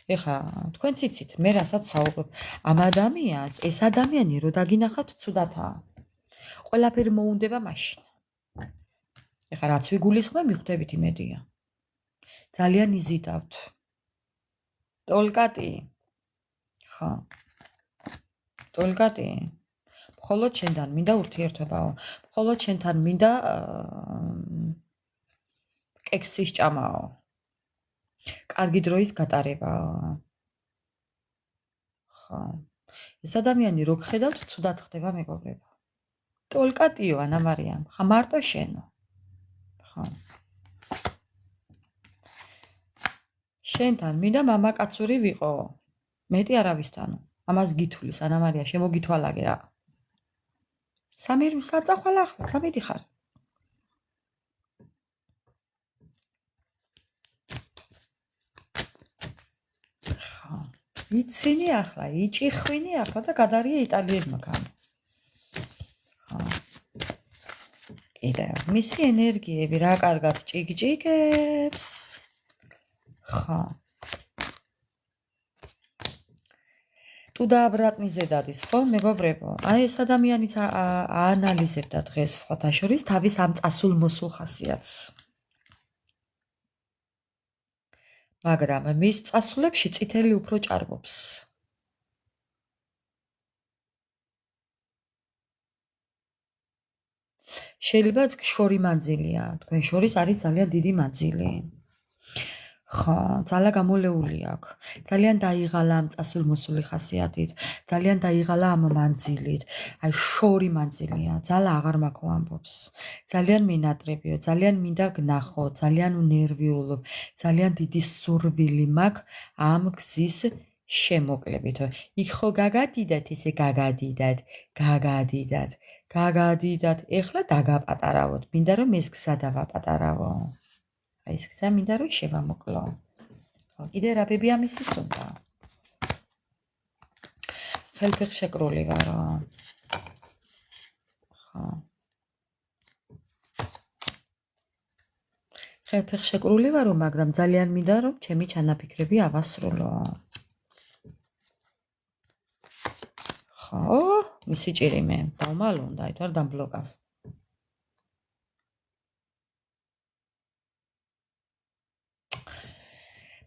ეხა თქვენ ციცით, მე რასაც საუბრობ, ამ ადამიანს, ეს ადამიანი რო დაგინახავთ, ცუდათაა. ყველაფერი მოუნდება მაშინ. ეხა რაც ვიგულისხმე, მიხვდებით იმედია. ძალიან იზიდავთ. ტოლკატი. ხო. ტოლკატი. მხოლოდ შენთან მინდა ურთიერთობაო. მხოლოდ შენთან მინდა კექსის ჭამაო. კარგი დროის გატარებაო. ხო. ეს ადამიანი რო გხედავთ, ცუდად ხდება, მეგობრებო. ტოლკატიო, ანა მარიამ, ხა მარტო შენო. ხო. შენთან მინდა მამაკაცური ვიყო. მეტი არავისთანო. ამას გითulis, ანა მარია, შემოგითვალაგე რა. სამი საწახვალ ახლა, სამი ხარ. ხო. იცინი ახლა, იჭიხვინი ახლა და გადარია იტალიელმა კამ. ხო. კიდევ მისი ენერგიები რა კარგად ჭიგჭიგებს. ხო. თუ დააბრატნიზე დადის, ხო, მეგობრებო? აი ეს ადამიანიც აანალიზებდა დღეს სხვათა შორის თავის ამ წასულ-მოსულ ხასიათს. მაგრამ მის წასულებში წითელი უფრო ჭარბობს. შეიძლება შორი მანძილია, თქვენ შორის არის ძალიან დიდი მანძილი. ხო, ძალა გამოლეული აქვს. ძალიან დაიღალა ამ წასულ-მოსული ხასიათით, ძალიან დაიღალა ამ მანძილით. აი შორი მანძილია, ძალა აღარ მაქვს ამბობს. ძალიან მინატრებიო, ძალიან მინდა გნახო, ძალიან ნერვიულობ, ძალიან დიდი სურვილი მაქვს ამ გზის შემოკლებით. იქ ხო გაგადიდათ, ესე გაგადიდათ. ეხლა დაგაპატარავოთ. მინდა რომ ეს გზა დავაპატარავო. ეს გზა მინდა რომ შევამოკლო. კიდე რა ბები ამისის უნდა. ხელფეხ შეკრული ვარო. ხო. ხელფეხ შეკრული ვარო, მაგრამ ძალიან მინდა რომ ჩემი ჩანაფიქრები ავასრულო. ხო, მისი ჭირი მე დავმალუნდა, ით ვარ დამბლოკავს.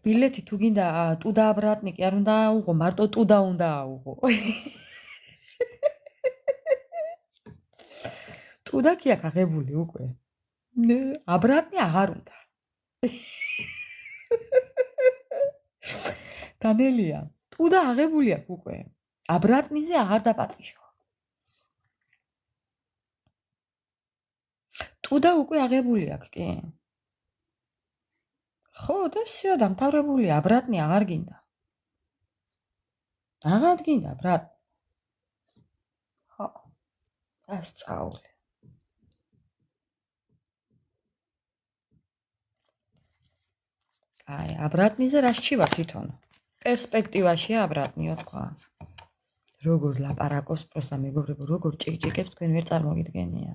ბილეთი თუ გინდა ტუდა აბრატნიკი არ უნდა აუღო, მარტო ტუდა უნდა აუღო. ტუდა კი აქ აღებული უკვე. აბრატნი აღარ უნდა. დანელია, ტუდა აღებული აქ უკვე. აბრატნიზე აღარ დაპატიშო. ტუდა უკვე აღებული აქ კი. ხო, და всё, დამთავრებულია, აბრატნი აღარ გინდა. აღარ გინდა, ბრატ. ხო. დასწავლე. აი, აბრატნიზე რა სჩივა თვითონ? პერსპექტივაშია აბრატნიო თქვა. როგორ ლაპარაკობს პროსა მეგობრებო, როგორ ჭიკჭიკებს თქვენ ვერ წარმოგიდგენია.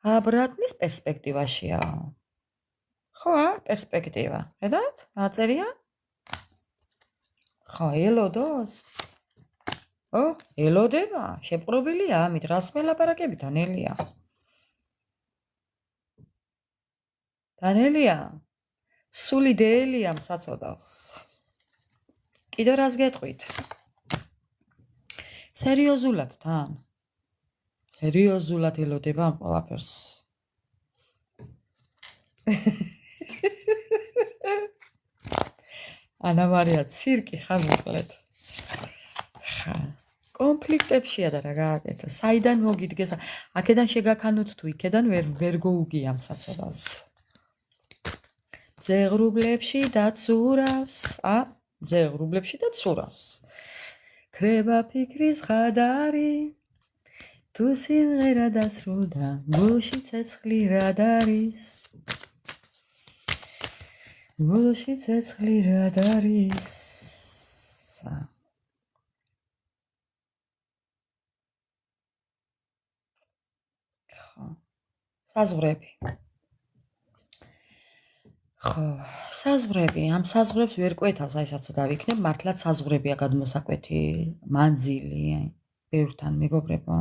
აბრატნის პერსპექტივაშია. ხო, პერსპექტივა. ხედავთ? რა წერია? ხო, ელოდოს. ო, ელოდება, შეპყრობილია ამით, რას მელაპარაკები დანელია? დანელია, სული დეელია მსაწოდავს. კიდევ რას გეტყვით? სერიოზულად თან. სერიოზულად ელოდება ამ ყველაფერს. ანა მარია ცირკი ხარ მოკლედ. ხა. კონფლიქტებშია და რა გააკეთა. საიდან მოგიდგეს? აქედან შეგაქანოთ თუ იქედან ვერ გოუგია ამ საწოდავს. ზეღრუბლებში დაცურავს, ზეღრუბლებში დაცურავს. ქრება ფიქრის ხადარი, თუ სიმღერა დასრულდა, გულში ცეცხლი რად არის? გულში ცეცხლი რად არის? ხო, საზღვრები. ხო, საზღვრები, ამ საზღვრებს ვერ კვეთავს, აი საცოდა ვიქნებ, მართლაც საზღვრებია გადმოსაკვეთი, მანძილი, ბევრთან მეგობრებო.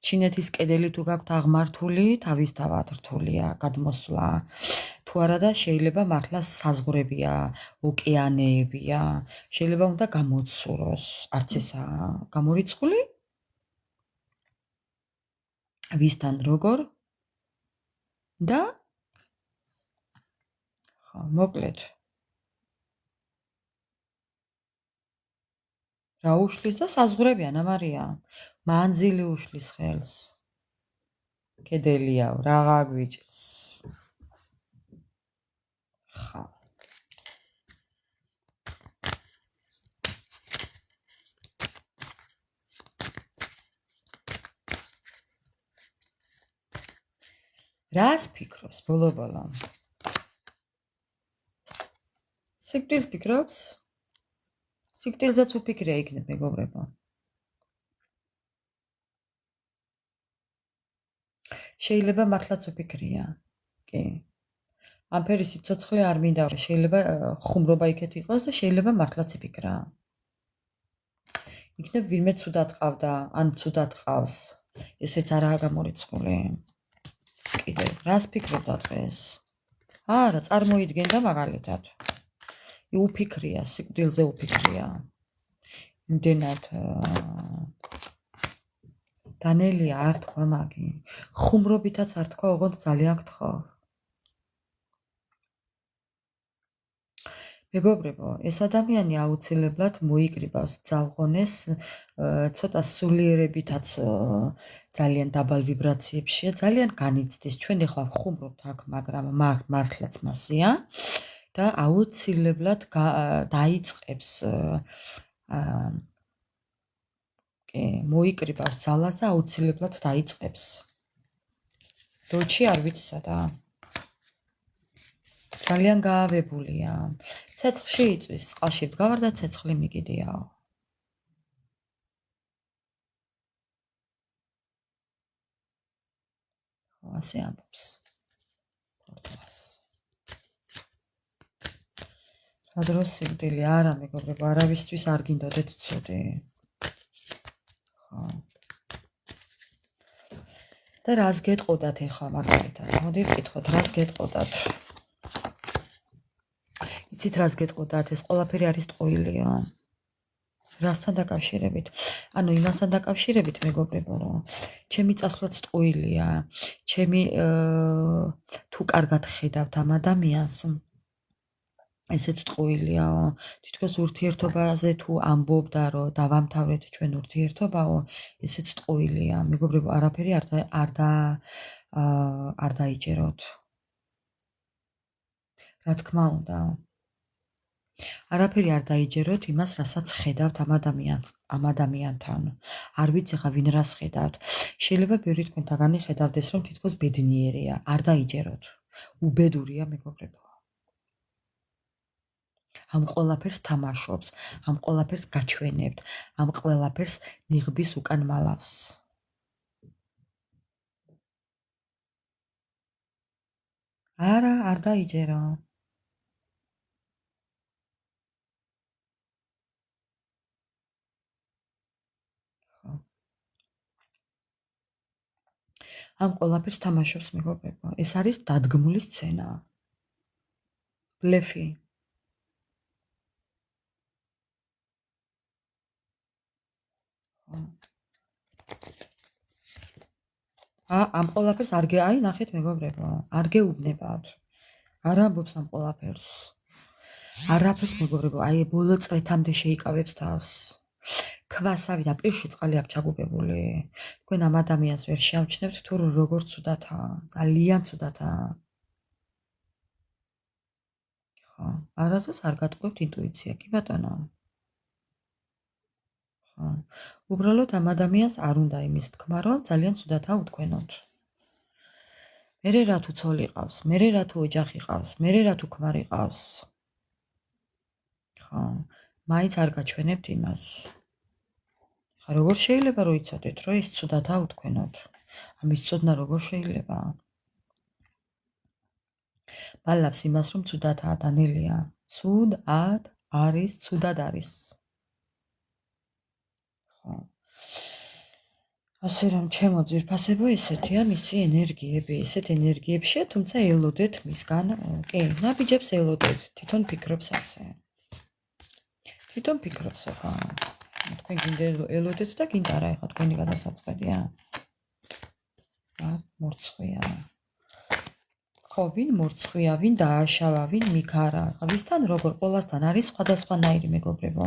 ჩინეთის კედელი თუ გაქვთ აღმართული, თავისთავად რთულია გადმოსვლა. თუ არა და შეიძლება მართლა საზღვრებია, ოკეანეებია, შეიძლება უნდა გამოცუროს, არც ესაა გამორიცხული? ვისთან როგორ? და ხო, მოკლედ. რა უშლის და საზღვრები ანა მარია? მანძილი უშლის ხელს. კედელიაო, რაღა გვიჭს. ხო. რას ფიქრობს ბოლო-ბოლო? სიკვდილს ფიქრობს? სიკვდილზეც უფიქრია იქნებ მეგობრებო. შეიძლება მართლაც უფიქრია. კი. ამ ფერის სიცოცხლე არ მინდა, შეიძლება ხუმრობა იქეთ იყოს და შეიძლება მართლაც იფიქრა. იქნებ ვინმე ცუდად ყავდა, ან ცუდად ყავს. ესეც არაა გამორიცხული. კიდე, რას ფიქრობდა დღეს? არა, წარმოიდგენდა მაგალითად. უფიქრია, სიკვდილზე უფიქრია. იმდენად დანელია არ თქვა მაგი. ხუმრობითაც არ თქვა, ოღონდ ძალიან გთხოვ. მეგობრებო, ეს ადამიანი აუცილებლად მოიკრიბავს ძალღონეს, ცოტა სულიერებითაც ძალიან დაბალ ვიბრაციებშია, ძალიან განიცდის. ჩვენ ახლა ვხუმრობთ აქ, მაგრამ მართლაც მასია და აუცილებლად დაიწყებს მოიკრიბავს ძალას და აუცილებლად დაიწყებს. დოჩი არ ვიცი სადაა. ძალიან გაავებულია. ცეცხლში იწვის, წყალში ვდგავარ და ცეცხლი მიგიდიაო. ხო, ასე ამბობს. ფორტას. რა დროს სიკვდილი არა, მეგობრებო, არავისთვის არ გინდოდეთ ცუდი. ხო. და რას გეტყოდათ ახლა მაგალითად? მოდი ვკითხოთ, რას გეტყოდათ? იცით რას გეტყოდათ? ეს ყველაფერი არის ტყუილიო. რასთან დაკავშირებით? ანუ იმასთან დაკავშირებით, მეგობრებო, რომ ჩემი წასვლაც ტყუილია. ჩემი თუ კარგად ხედავთ ამ ადამიანს, ესეც ტყუილიაო. თითქოს ურთიერთობაზე თუ ამბობდა, რომ დავამთავრეთ ჩვენ ურთიერთობაო, ესეც ტყუილია. მეგობრებო, არაფერი არ დაიჯეროთ. რა თქმა უნდა. არაფერი არ დაიჯეროთ იმას, რასაც ხედავთ ამ ადამიანთან. არ ვიცი ხა ვინ რას ხედავთ. შეიძლება ბევრი თქვენთაგანი ხედავდეს, რომ თითქოს ბედნიერია. არ დაიჯეროთ. უბედურია, მეგობრებო. ამ ყველაფერს თამაშობს, ამ ყველაფერს გაჩვენებთ, ამ ყველაფერს ნიღბის უკან მალავს. არა, არ დაიჯერო. ამ ყველაფერს თამაშობს, მეგობრებო. ეს არის დადგმული სცენა. ბლეფი. ამ ყველაფერს აი ნახეთ, მეგობრებო, არ გეუბნებათ. არ ამბობს ამ ყველაფერს. არაფერს, მეგობრებო, აი ბოლო წრეთამდე შეიკავებს თავს. ქვასავი და პირში წყალი აქვს ჩაგუბებული. თქვენ ამ ადამიანს ვერ შეამჩნევთ, თუ როგორ ცუდათაა, ძალიან ცუდათაა. ხო, არასდროს არ გატყვევთ ინტუიცია, კი ბატონო. ხო, უბრალოდ ამ ადამიანს არ უნდა იმის თქმა, რომ ძალიან ცუდათაა უთქვენოთ. მერე რა თუ ცოლი ყავს, მერე რა თუ ოჯახი ყავს, მერე რა თუ ქმარი ყავს. ხო, მაინც არ გაჩვენებთ იმას. ხა როგორ შეიძლება რომ იცოდეთ, რომ ის ცუდათაა უთქვენოთ? ამის ცოდნა როგორ შეიძლება? მალავს იმას, რომ ცუდათაა დანელია. ცუდად არის, ცუდად არის. ხო. ასე რომ ჩემო ძვირფასებო ესეთია მისი ენერგიები, ესეთ ენერგიებშია, თუმცა ელოდეთ მისგან, კი, ნაბიჯებს ელოდეთ, თვითონ ფიქრობს ასე. თვითონ ფიქრობს ხო? თქვენ გინდა ელოდეთ და გინდა რა ეხა თქვენი გადასაწყვეტია? მორცხვია. ხო, ვინ მორცხვია, ვინ დააშავა, ვინ მიქარა, ვისთან როგორ ყველასთან არის სხვადასხვანაირი, მეგობრებო.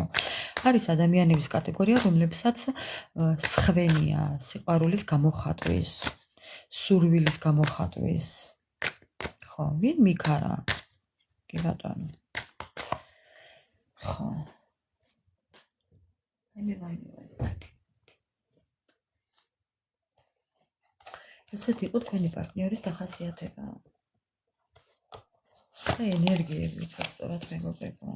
არის ადამიანების კატეგორია, რომლებსაც სცხვენია სიყვარულის გამოხატვის, სურვილის გამოხატვის. ხო, ვინ მიქარა? კი ბატონო. ხო. აი. ესეთ იყო თქვენი პარტნიორის დახასიათება. აი ენერგიები სწორად მეგობრებო.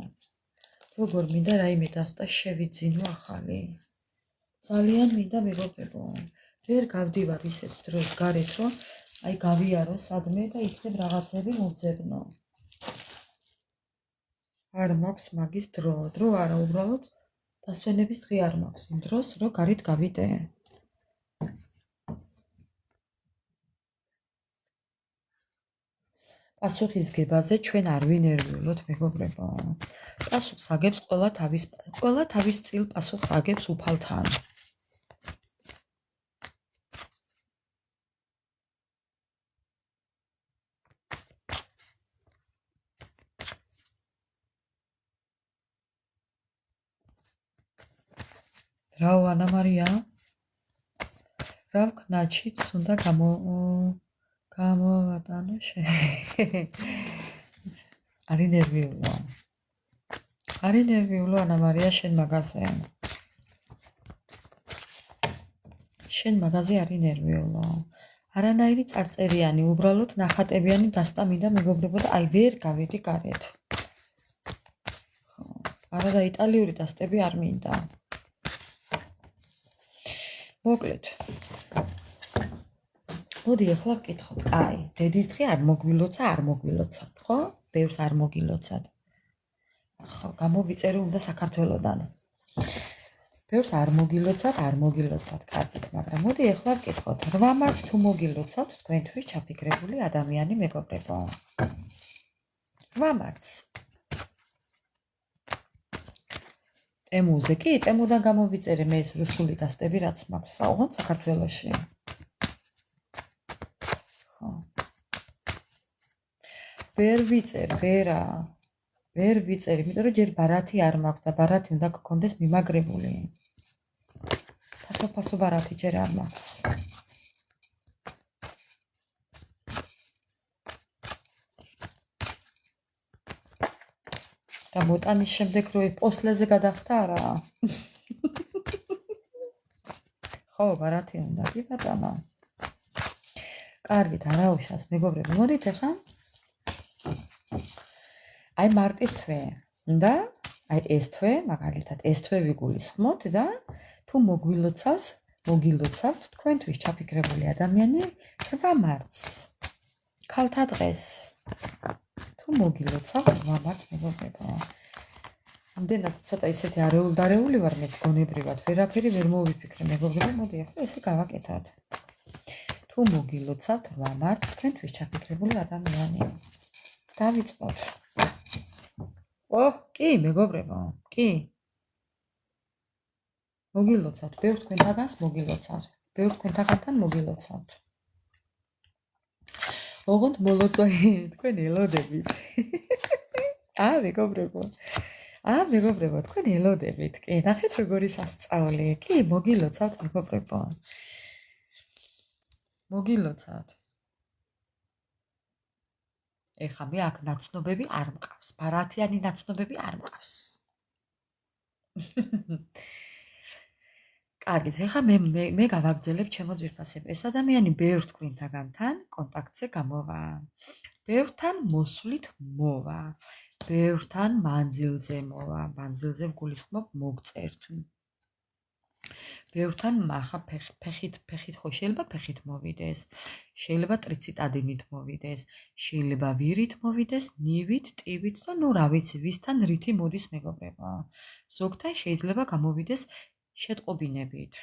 როგორ მინდა რაიმე დასტა შევიძინო ახალი. ძალიან მინდა მეგობრებო. ვერ გავდივარ ისეთ დროს გარეთ, რომ აი გავიარო სადმე და იქნებ რაღაცები მომძებნო. არ მაქვს მაგის დრო არა უბრალოდ დასვენების დღე არ მაქვს იმ დროს, რომ გარეთ გავიდე. პასუხისგებაზე ჩვენ არ ვინერვიულოთ, მეგობრებო. პასუხს აგებს ყველა თავის წილ პასუხს აგებს უფალთან. რაო ანა მარია რა ვქნაჩიც უნდა გამოვატანო არი ნერვიულო ანა მარია შენ მაგაზე არი ნერვიულო არანაირი წარწერიანი უბრალოდ ნახატებიანი დასტა მინდა მეგობრებო და აი ვერ გავიდი გარეთ არა და იტალიური დასტები არ მინდა მოკლედ მოდი ახლა ვკითხოთ აი დედის დღე არ მოგვილოცავთ ხო ბევრს არ მოგილოცავთ ხო გამოვიწერე უნდა საქართველოდან ბევრს არ მოგილოცავთ კარგით მაგრამ მოდი ახლა ვკითხოთ 8 მარტს თუ მოგილოცავთ თქვენთვის ჩაფიქრებული ადამიანი მეგობრებო 8 მარტს ტემუზე კი ტემუდან გამოვიწერე მე ეს რუსული დასტები რაც მაქვს საუბრობ საქართველოში ხო ვერ ვიწერ იმიტომ რომ ჯერ ბარათი არ მაქვს და ბარათი უნდა გქონდეს მიმაგრებული თათოფასო ბარათი ჯერ არ მაქვს და მოტანის შემდეგ რო პოსლეზე გადახდა რა ხო ბარათი უნდა კი ბატონო კარგით არაუშავს მეგობრები მოდით ახლა აი მარტის თვე და აი ეს თვე მაგალითად ეს თვე ვიგულისხმოთ და თუ მოგილოცავთ თქვენთვის ჩაფიქრებული ადამიანი 8 მარტს ქალთა დღეს თუ მოგილოცავთ 8 მარტს მეგობრებო ამდენად ცოტა ისეთი არეულ-დარეული ვარ მეც გონებრივად ვერაფერი ვერ მოვიფიქრე მეგობრებო მოდი ახლა ესე გავაკეთოთ თუ მოგილოცავთ 8 მარტს თქვენთვის ჩაფიქრებული ადამიანი დავიწყოთ კი მეგობრებო კი მოგილოცავთ ბევრ თქვენთაგანს მოგილოცავთ ოღონდ მოლოწოი თქვენ ელოდებით მეგობრებო თქვენ ელოდებით კი ნახეთ როგორი სასწაული კი მოგილოცავთ მეგობრებო მოგილოცავთ ეხა მე აქ ნაცნობები არ მყავს ბარათიანი ნაცნობები არ მყავს კარგით ეხა მე გავაგრძელებ ჩემო ძვირფასებს ეს ადამიანი ბევრ თქვენთაგანთან კონტაქტზე გამოვა ბევრთან მოსვლით მოვა ბევრთან მანძილზე მოვა მანძილზე ვგულისხმობ მოგწერთ ბევრთან მახა ფეხით ხო შეიძლება ფეხით მოვიდეს შეიძლება ტრიციტადინით მოვიდეს შეიძლება ვირით მოვიდეს ნივით ტივით და ნუ რა ვიცი ვისთან რითი მოდის მეგობრებო ზოგთან შეიძლება გამოვიდეს შეტყობინებით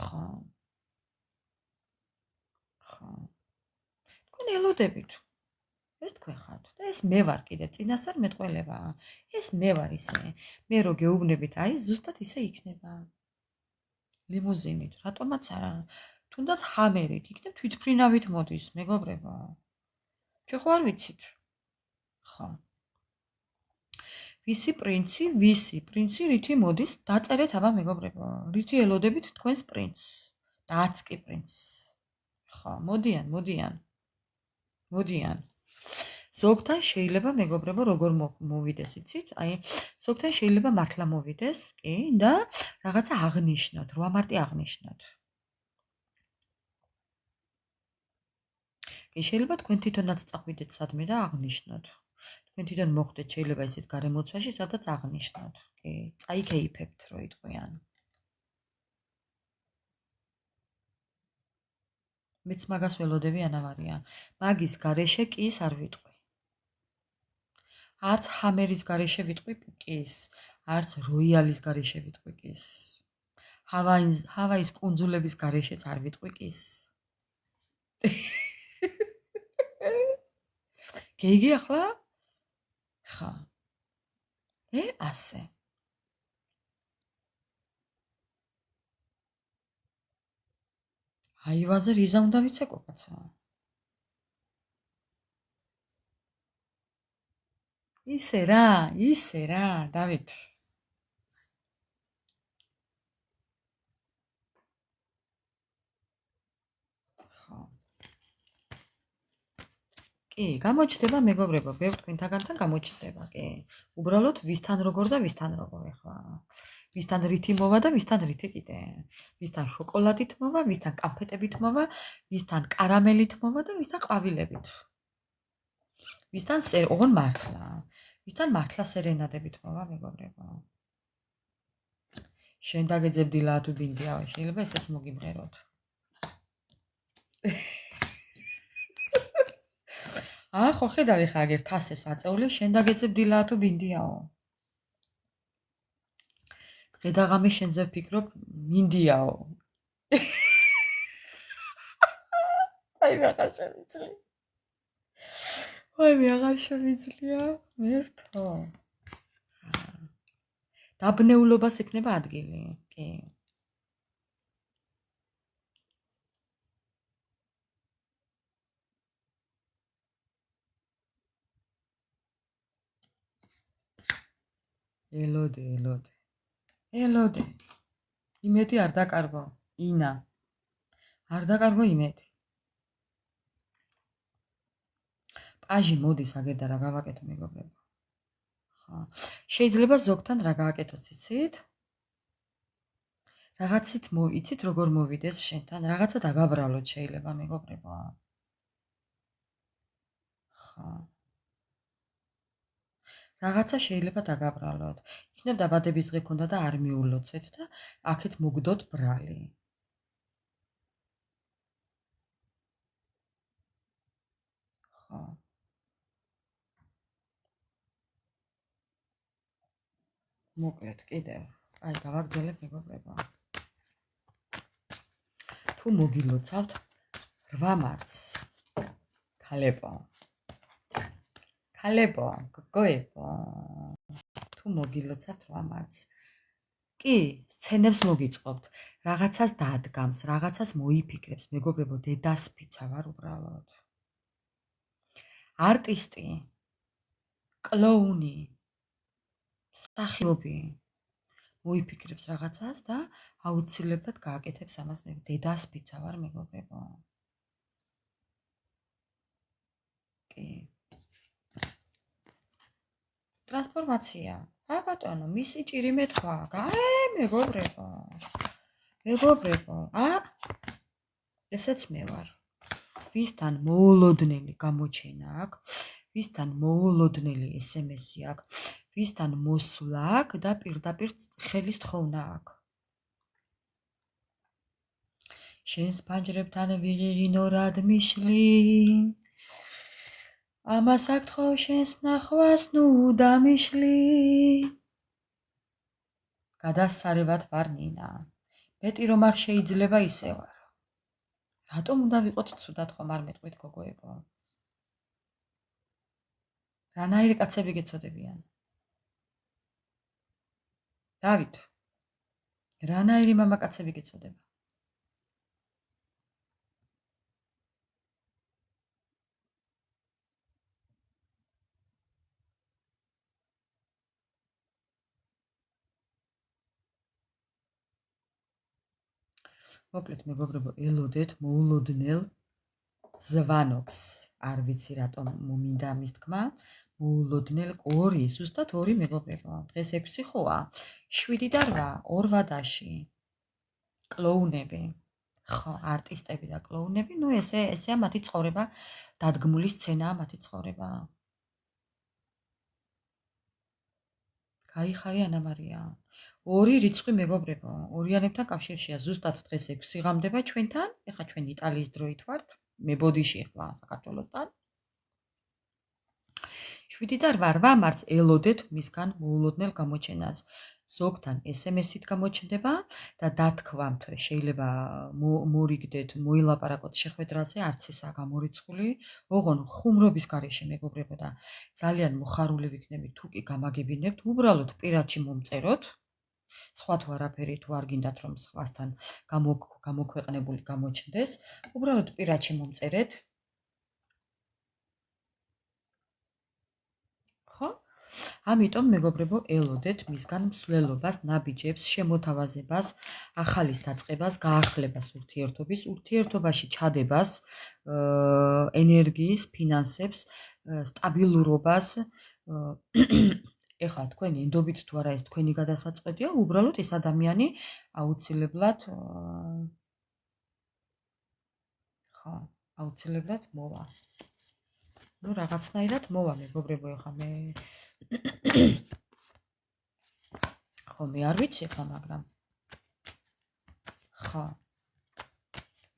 ხო თქვენ ელოდებით ეს თქვენ ხართ და ეს მე ვარ კიდე წინასწარ მეტყველება ეს მე ვარ ისე მე რო გეუბნებით აი ზუსტად ისე იქნება ლიმუზინით რატომაც არა თუნდაც ჰამერით იქნებ თვითფრინავით მოდის მეგობრებო ჩვენ ხო არ ვიცით ხო ვისი პრინცი რითი მოდის დაწერეთ აბა მეგობრებო რითი ელოდებით თქვენს პრინცს დაც კი პრინცს ხო მოდიან ზოგთან შეიძლება მეგობრებო როგორ მოვიდეს იცით აი ზოგთან შეიძლება მართლა მოვიდეს კი და რაღაცა აღნიშნოთ 8 მარტი აღნიშნოთ კი შეიძლება თქვენ თვითონაც წახვიდეთ სადმე და აღნიშნოთ თქვენ თვითონ მოხდეთ შეიძლება ისეთ გარემოცვაში სადაც აღნიშნოთ კი წაიქეიფებთ რო იტყვიან მეც მაგას ველოდები ანა მარია მაგის გარეშე კის არ ვიტყვი არც ჰამერის გარეშე ვიტყვი კის არც როიალის გარეშე ვიტყვი კის ჰავაის კუნძულების გარეშეც არ ვიტყვი კის გეგი ახლა ხა ასე აივაზე რიზა უნდა ვიცეკო კაცო ისე რა დავით კი, გამოჩნდება მეგობრებო, ბევრ თქვენთაგანთან გამოჩნდება, კი. უბრალოდ ვისთან როგორ და ვისთან როგორ ახლა. ვისთან რითი მოვა და ვისთან რითი კიდე. ვისთან შოკოლადით მოვა, ვისთან კამფეტებით მოვა, ვისთან კარამელით მოვა და ვისთან ყვავილებით. ვისთან ოღონ მართლა. ვისთან მართლა სერენადებით მოვა, მეგობრებო. შენ დაგეძებდილა თუ ბინდია, შეიძლება ესეც მოგიმღეროთ. ხო ხედავი ხა აგერ თასებს აწეული, შენ დაგეძებდილა თუ ბინდიაო. დღე-დაღამე შენზე ვფიქრობ, მინდიაო. აი მე აღარ შევიძლია. აი მე აღარ შევიძლია. მერთო. დაბნეულობას ექნება ადგილი, კი. ელოდე. იმედი არ დაკარგო, ინა. არ დაკარგო იმედი. პაჟი მოდის აგერ და რა გავაკეთო მეგობრებო. ხო. შეიძლება ზოგთან რა გააკეთოთ იცით? რაღაცით იცით როგორ მოვიდეს შენთან, რაღაცა დაგაბრალოთ შეიძლება მეგობრებო. ხო. რაღაცა შეიძლება დაგაბრალოთ. იქნებ დაბადების დღე ქონდა და არ მიულოცეთ და აქეთ მოგდოთ ბრალი. ხო. მოკლედ კიდევ. აი გავაგზავნებ მეგობრებო. თუ მოგილოცავთ 8 მარტს. ქალებო, გოგოებო. თუ მოგილოცავთ 8 მარტს. კი, სცენებს მოგიწყობთ. რაღაცას დადგამს, რაღაცას მოიფიქრებს, მეგობრებო, დედასფიცა ვარ უბრალოდ. არტისტი, კლოუნი, მსახიობი მოიფიქრებს რაღაცას და აუცილებლად გააკეთებს ამას მე დედასფიცა ვარ მეგობრებო. კი. ტრანსფორმაცია. ბატონო, მისი ჭირი მეთქვა. მეგობრებო. ესეც მე ვარ. ვისთან მოულოდნელი გამოჩენა აქვს, ვისთან მოულოდნელი SMS-ი აქვს, ვისთან მოსვლა აქვს და პირდაპირ ხელის თხოვნა აქვს. შენს ფანჯრებთან ვიღიღინო რად მიშლი. ამას აკთხო შენს ნახვას ნუ დამიშლი. გადასარევად ვარ ნინა. მეტი რომ არ შეიძლება ისე ვარ. რატომ უნდა ვიყოთ ცუდად ხომ არ მეტყვით გოგოებო? რანაირი კაცები გეცოდებიან? დავით. რანაირი მამაკაცები გეცოდება? მოკლედ მეგობრებო, ელოდეთ მოულოდნელ ზვანოქს. არ ვიცი რატომ მომინდა ამის თქმა. მოულოდნელ 2, ზუსტად 2 მეგობრებო. დღეს 6 ხოა. 7 და 8, 2 ვადაში. კლოუნები. ხო, არტისტები და კლოუნები, ნუ ესეა მათი ცხოვრება, დადგმული სცენაა მათი ცხოვრება. გაიხარე ანა მარია. 2 რიცხვი მეგობრებო, ორიანებთან კავშირშია, ზუსტად დღეს 6 ღამდება ჩვენთან. ეხლა ჩვენ იტალიის დროით ვართ, მე ბოდიში ხვა საქართველოსთან. 7 და 8 მარტს ელოდეთ მისგან მოულოდნელ გამოჩენას. ზოგთან SMS-ით გამოჩნდება და დათქვამთ, შეიძლება მორიგდეთ, მოილაპარაკოთ შეხვედრაზე, არც ესაა გამორიცხული, ოღონ ხუმრობის გარეშე მეგობრებო და ძალიან მოხარული ვიქნებით თუ კი გამაგებინებთ, უბრალოდ პირადში მომწეროთ. სხვა თუ არაფერი თუ არ გინდათ რომ სხვასთან გამოქვეყნებული გამოჩნდეს, უბრალოდ პირადში მომწერეთ. ხო? ამიტომ მეგობრებო, ელოდეთ მისგან მსვლელობას, ნაბიჯებს, შემოთავაზებას, ახალის დაწყებას, გაახლებას ურთიერთობაში ჩადებას, ენერგიის, ფინანსებს, სტაბილურობას. ეხლა თქვენი ენდობით თუ არა ეს თქვენი გადასაწყვეტია, უბრალოდ ეს ადამიანი აუცილებლად აუცილებლად მოვა. ნუ რაღაცნაირად მოვა მეგობრებო, ეხლა მე არ ვიცი ეხლა, მაგრამ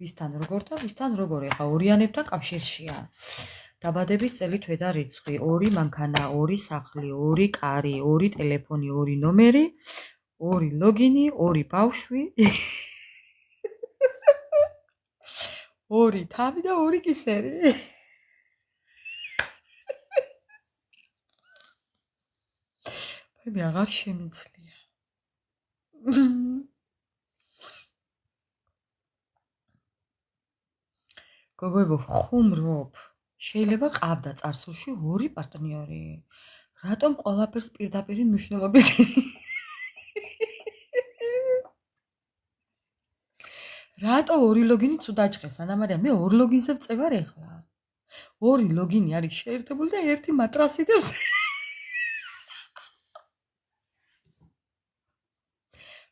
ვისთან როგორ და ვისთან როგორ, ეხლა ორიანებთან კავშირშია. დაბადების წელი, თვე და რიცხვი, 2 მანქანა, 2 სახლი, 2 კარი, 2 ტელეფონი, 2 ნომერი, 2 ლოგინი, 2 ბავშვი, 2 თავი და 2 კისერი. მე აღარ შემიძლია. გოგოებო, ხუმრობ. შეიძლება ყავდა წარსულში 2 პარტნიორი. რატომ ყველაფერს პირდაპირ მნიშვნელობით? რატო 2 ლოგინიც უდაჭყეს? ანა მარია, მე 2 ლოგინზე ვწევარ ეხლა. 2 ლოგინი არის შეერთებული და 1 მატრასი დევს.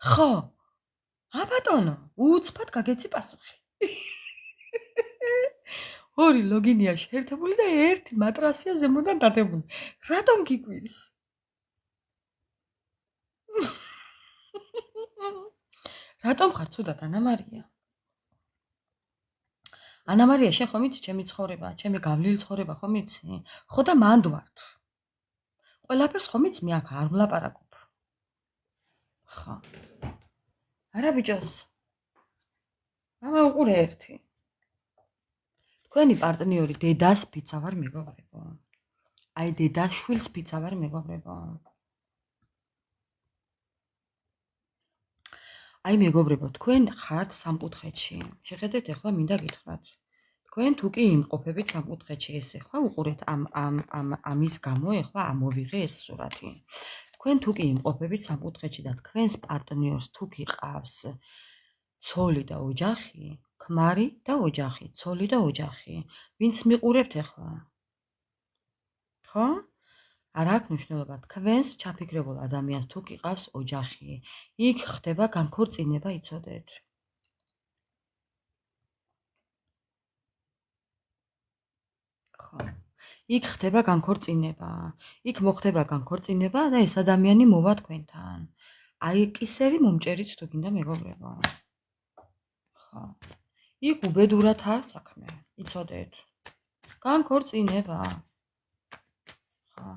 ხო, აბატონო, უცბად გაგეცი პასუხი. 2 ლოგინია შეერთებული და 1 მატრასია ზემოდან დადებული. რატომ გიგვირს? რატომ ხარ ცუდად, ანა მარია? ანა მარია, შენ ხომ იცი ჩემი ცხოვრება, ჩემი გავლილი ცხოვრება ხომ იცი? ხო და მანდ ვართ. ყველაფერს ხომ იცი, მე აქ არ ვლაპარაკობ. ხო. არა ბიჭოს. მამა უყურე ერთი. თქვენი პარტნიორი დედას ფიცა ვარ მეგობრებო. აი დედას შვილს ფიცა ვარ მეგობრებო. აი მეგობრებო, თქვენ ხართ სამკუთხედში. შეხედეთ ახლა მინდა გითხრათ. თქვენ თუ კი იმყოფებით სამკუთხედში, ეს ახლა უყურეთ ამის გამო ახლა ამოვიღე ეს სურათი. თქვენ თუ კი იმყოფებით სამკუთხედში და თქვენს პარტნიორს თუ კი ყავს ცოლი და ოჯახი, ქმარი და ოჯახი, ცოლი და ოჯახი, ვინც მიყურებთ ახლა? ხო? არა აქვს მნიშვნელობა, თქვენს ჩაფიქრებულ ადამიანს თუ კი ყავს ოჯახი, იქ ხდება განქორწინება, იცოდეთ. ხო. იქ ხდება განქორწინება. იქ მოხდება განქორწინება და ეს ადამიანი მოვა თქვენთან. აი კისერი მომჭერით თუ გინდა მეგობრებო. ხო. იქ უბედურათაა საქმე, იცოდეთ. განქორწინება. ხო.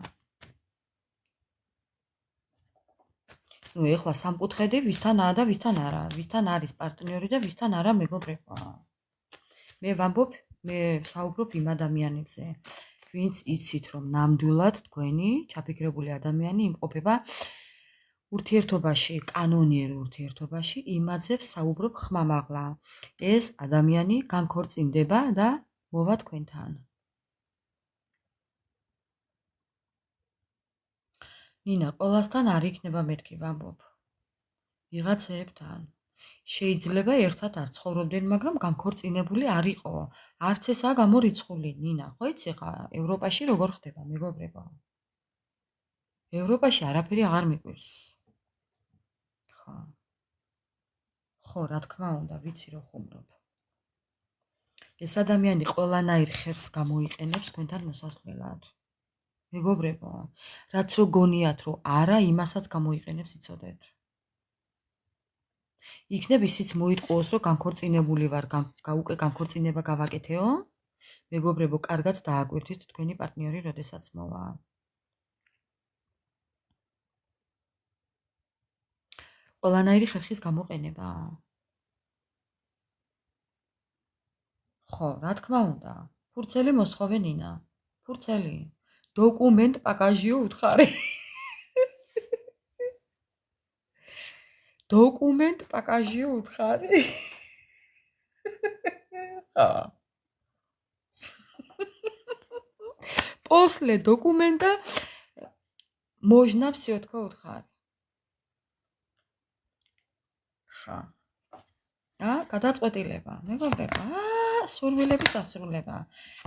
ნუ ეხლა სამკუთხედი ვისთანაა და ვისთან არა, ვისთან არის პარტნიორი და ვისთან არა მეგობრებო. მე ვამბობ, მე ვსაუბრობ იმ ადამიანებზე, ვინც იცით რომ ნამდვილად თქვენი ჩაფიქრებული ადამიანი იმყოფება ურთიერთობაში, კანონიერ ურთიერთობაში, იმაზე ვსაუბრობ ხმამაღლა. ეს ადამიანი განქორწინდება და მოვა თქვენთან. ნინა, ყველასთან არ იქნება მეთქი ვამბობ. ვიღაცეებთან. შეიძლება ერთად არ ცხოვრობდნენ, მაგრამ განქორწინებული არ იყო. არც ესაა გამორიცხული, ნინა. ხო იცი ხა, ევროპაში როგორ ხდება, მეგობრებო? ევროპაში არაფერი აღარ მიყვირს. ხო. ხო, რა თქმა უნდა, ვიცი რომ ხუმრობ. ეს ადამიანი ყველანაირ ხერხს გამოიყენებს თქვენთან მოსასვლელად. მეგობრებო, რაც რო გონიათ რომ არა, იმასაც გამოიყენებს, იცოდეთ. იქნებ ისიც მოიტყუოს რომ განქორწინებული ვარ, უკვე განქორწინება გავაკეთეო? მეგობრებო, კარგად დააკვირდით თქვენი პარტნიორი როდესაც მოვა. ყველანაირი ხერხის გამოყენება. ხო, რა თქმა უნდა. ფურცელი მოსთხოვე ნინა. ფურცელი. დოკუმენტ პაკაჟიო უთხარი. დოკუმენტ პაკაჟიო უთხარი. პოსლე დოკუმენტა Можно все თქო უთხარი. ხა. გადაწყვეტილება. მეგობრებო, სურვილების ასრულება.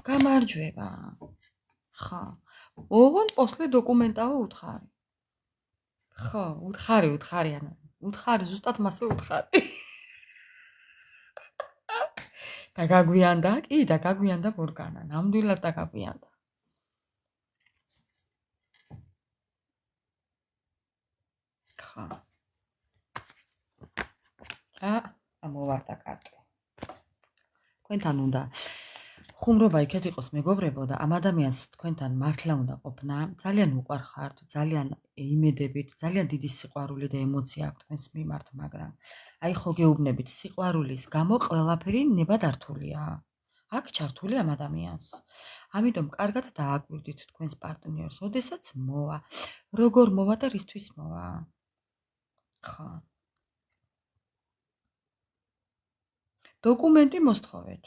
გამარჯვება. ხა. ოღონ после დოკუმენტაო უთხარი. ხო, უთხარი ანა. უთხარი ზუსტად მასე უთხარი. დაგაგვიანდა, კი, დაგაგვიანდა მორგანა. ნამდვილად დაგაგვიანდა. ხა. ამოვარდა კარტი. თქვენთან უნდა ხუმრობა იქეთ იყოს მეგობრებო და ამ ადამიანს თქვენთან მართლა უნდა ყოფნა, ძალიან უყვარხართ, ძალიან იმედებით, ძალიან დიდი სიყვარული და ემოცია აქვს თქვენს მიმართ, მაგრამ აი ხო გეუბნებით, სიყვარულის გამო ყველაფერი ნებადართულია. აქ ჩართული ამ ადამიანს. ამიტომ კარგად დააკვირდით თქვენს პარტნიორს, ოდესაც მოვა. როგორ მოვა და რისთვის მოვა? ხო. დოკუმენტი მოსთხოვეთ.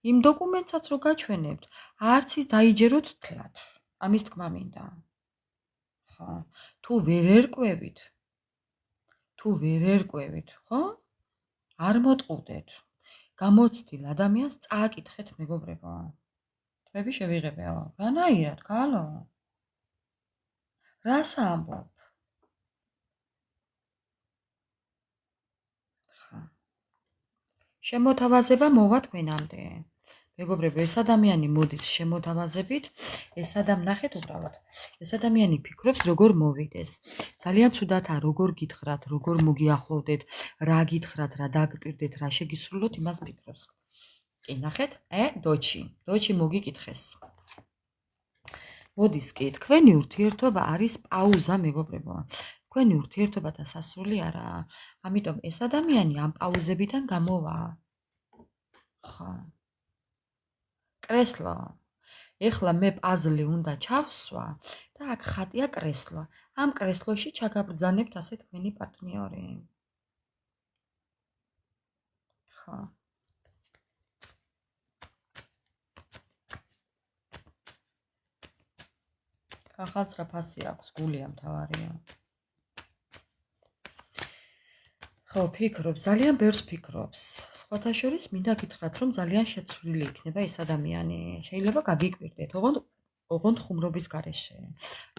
იმ დოკუმენტსაც რო გაჩვენებთ, არც ის დაიჯეროთ თლად. ამის თქმა მინდა. ხო? თუ ვერ ერკვევით, ხო? არ მოტყუდეთ. გამოცდილ ადამიანს წააკითხეთ მეგობრებო. თქვები შევიღებეო. რანაირად, კალო? რას ამბობ? ხა. შემოთავაზება მოვა თქვენამდე. მეგობრებო, ეს ადამიანი მოდის შემოთავაზებით, ეს ნახეთ უბრალოდ. ეს ადამიანი ფიქრობს როგორ მოვიდეს. ძალიან ცუდათაა როგორ გითხრათ, როგორ მოგიახლოვდეთ, რა გითხრათ, რა დაგპირდეთ, რა შეგისრულოთ, იმას ფიქრობს. კი, ნახეთ? დოჩი მოგიკითხეს. მოდის კი, თქვენი ურთიერთობა არის პაუზა, მეგობრებო. თქვენი ურთიერთობა და სასრული არაა. ამიტომ ეს ადამიანი ამ პაუზებიდან გამოვა. ხო. კრესლო. ეხლა მე პაზლი უნდა ჩავსვა და აქ ხატია კრესლო. ამ კრესლოში ჩაგაბრძანებთ ასე თქვენი პარტნიორი. ხო. ახალცრა ფასი აქვს, გულია მთავარია. ხო, ფიქრობს, ძალიან ბევრს ფიქრობს. სხვათა შორის მინდა გითხრათ, რომ ძალიან შეცვლილი იქნება ეს ადამიანი. შეიძლება გაგიკვირდეთ, ოღონდ ხუმრობის გარეშე.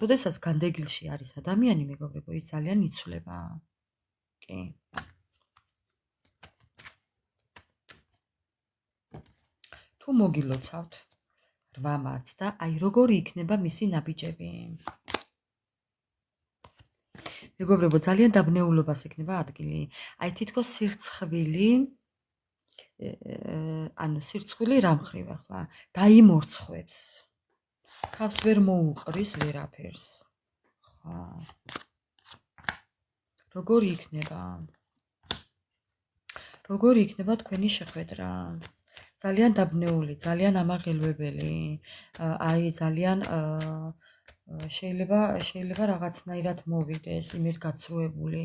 როდესაც განდეგილში არის ადამიანი, მეგობრებო, ის ძალიან იცვლება. კი. თუ მოგილოცავთ 8 მარტს და აი როგორი იქნება მისი ნაბიჯები. მეგობრებო, ძალიან დაბნეულობას ექნება ადგილი. აი თითქოს სირცხვილი რა მხრივ ახლა დაიმორცხებს. თავს ვერ მოუყრის ვერაფერს. ხა. როგორი იქნება თქვენი შეხვედრა? ძალიან დაბნეული, ძალიან ამაღელვებელი. აი ძალიან შეიძლება რაღაცნაირად მოვიდეს, იმედგაცრუებული.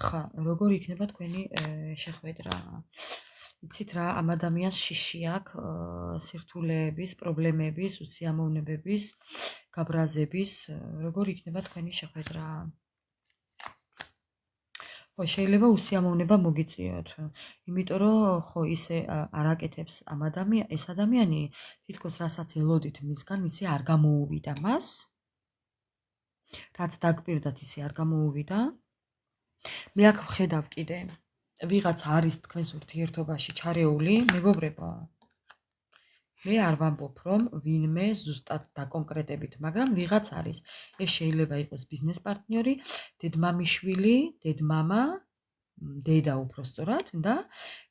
ხა, როგორი იქნება თქვენი შეხვედრა? იცით რა, ამ ადამიანს შიში აქვს სირთულეების, პრობლემების, უსიამოვნებების, გაბრაზების, როგორი იქნება თქვენი შეხვედრა? ხო, შეიძლება უსიამოვნება მოგიწიოთ. იმიტომ რომ ხო ისე არაკეთებს ეს ადამიანი, თითქოს რასაც ელოდით მისგან, ისე არ გამოუვიდა მას. რაც დაგპირდათ, ისე არ გამოუვიდა. მე აქ ვხედავ კიდე ვიღაც არის თქვენს ურთიერთობაში ჩარეული, მეგობრებო. მე არ ვამბობ, რომ ვინმე ზუსტად დაკონკრეტებით, მაგრამ ვიღაც არის. ეს შეიძლება იყოს ბიზნეს პარტნიორი, დედმამიშვილი, დედმამა, დედა უпростоრად და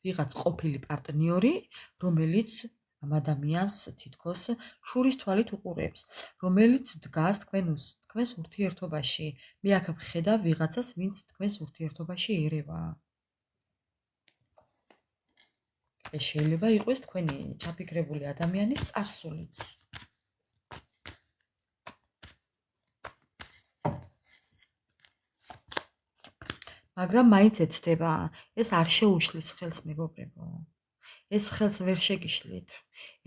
ვიღაც ყოფილი პარტნიორი, რომელიც ამ ადამიანს თითქოს შურის თვალით უყურებს, რომელიც დგას თქვენს ურთიერთობაში. მე აქ ვხედავ ვიღაცას, ვინც თქვენს ურთიერთობაში ერევა. ეს შეიძლება იყოს თქვენი ჩაფიქრებული ადამიანის წარსულიც. მაგრამ მაინც ეცდება, ეს არ შეუშლის ხელს მეგობრებო. ეს ხელს ვერ შეგიშლით.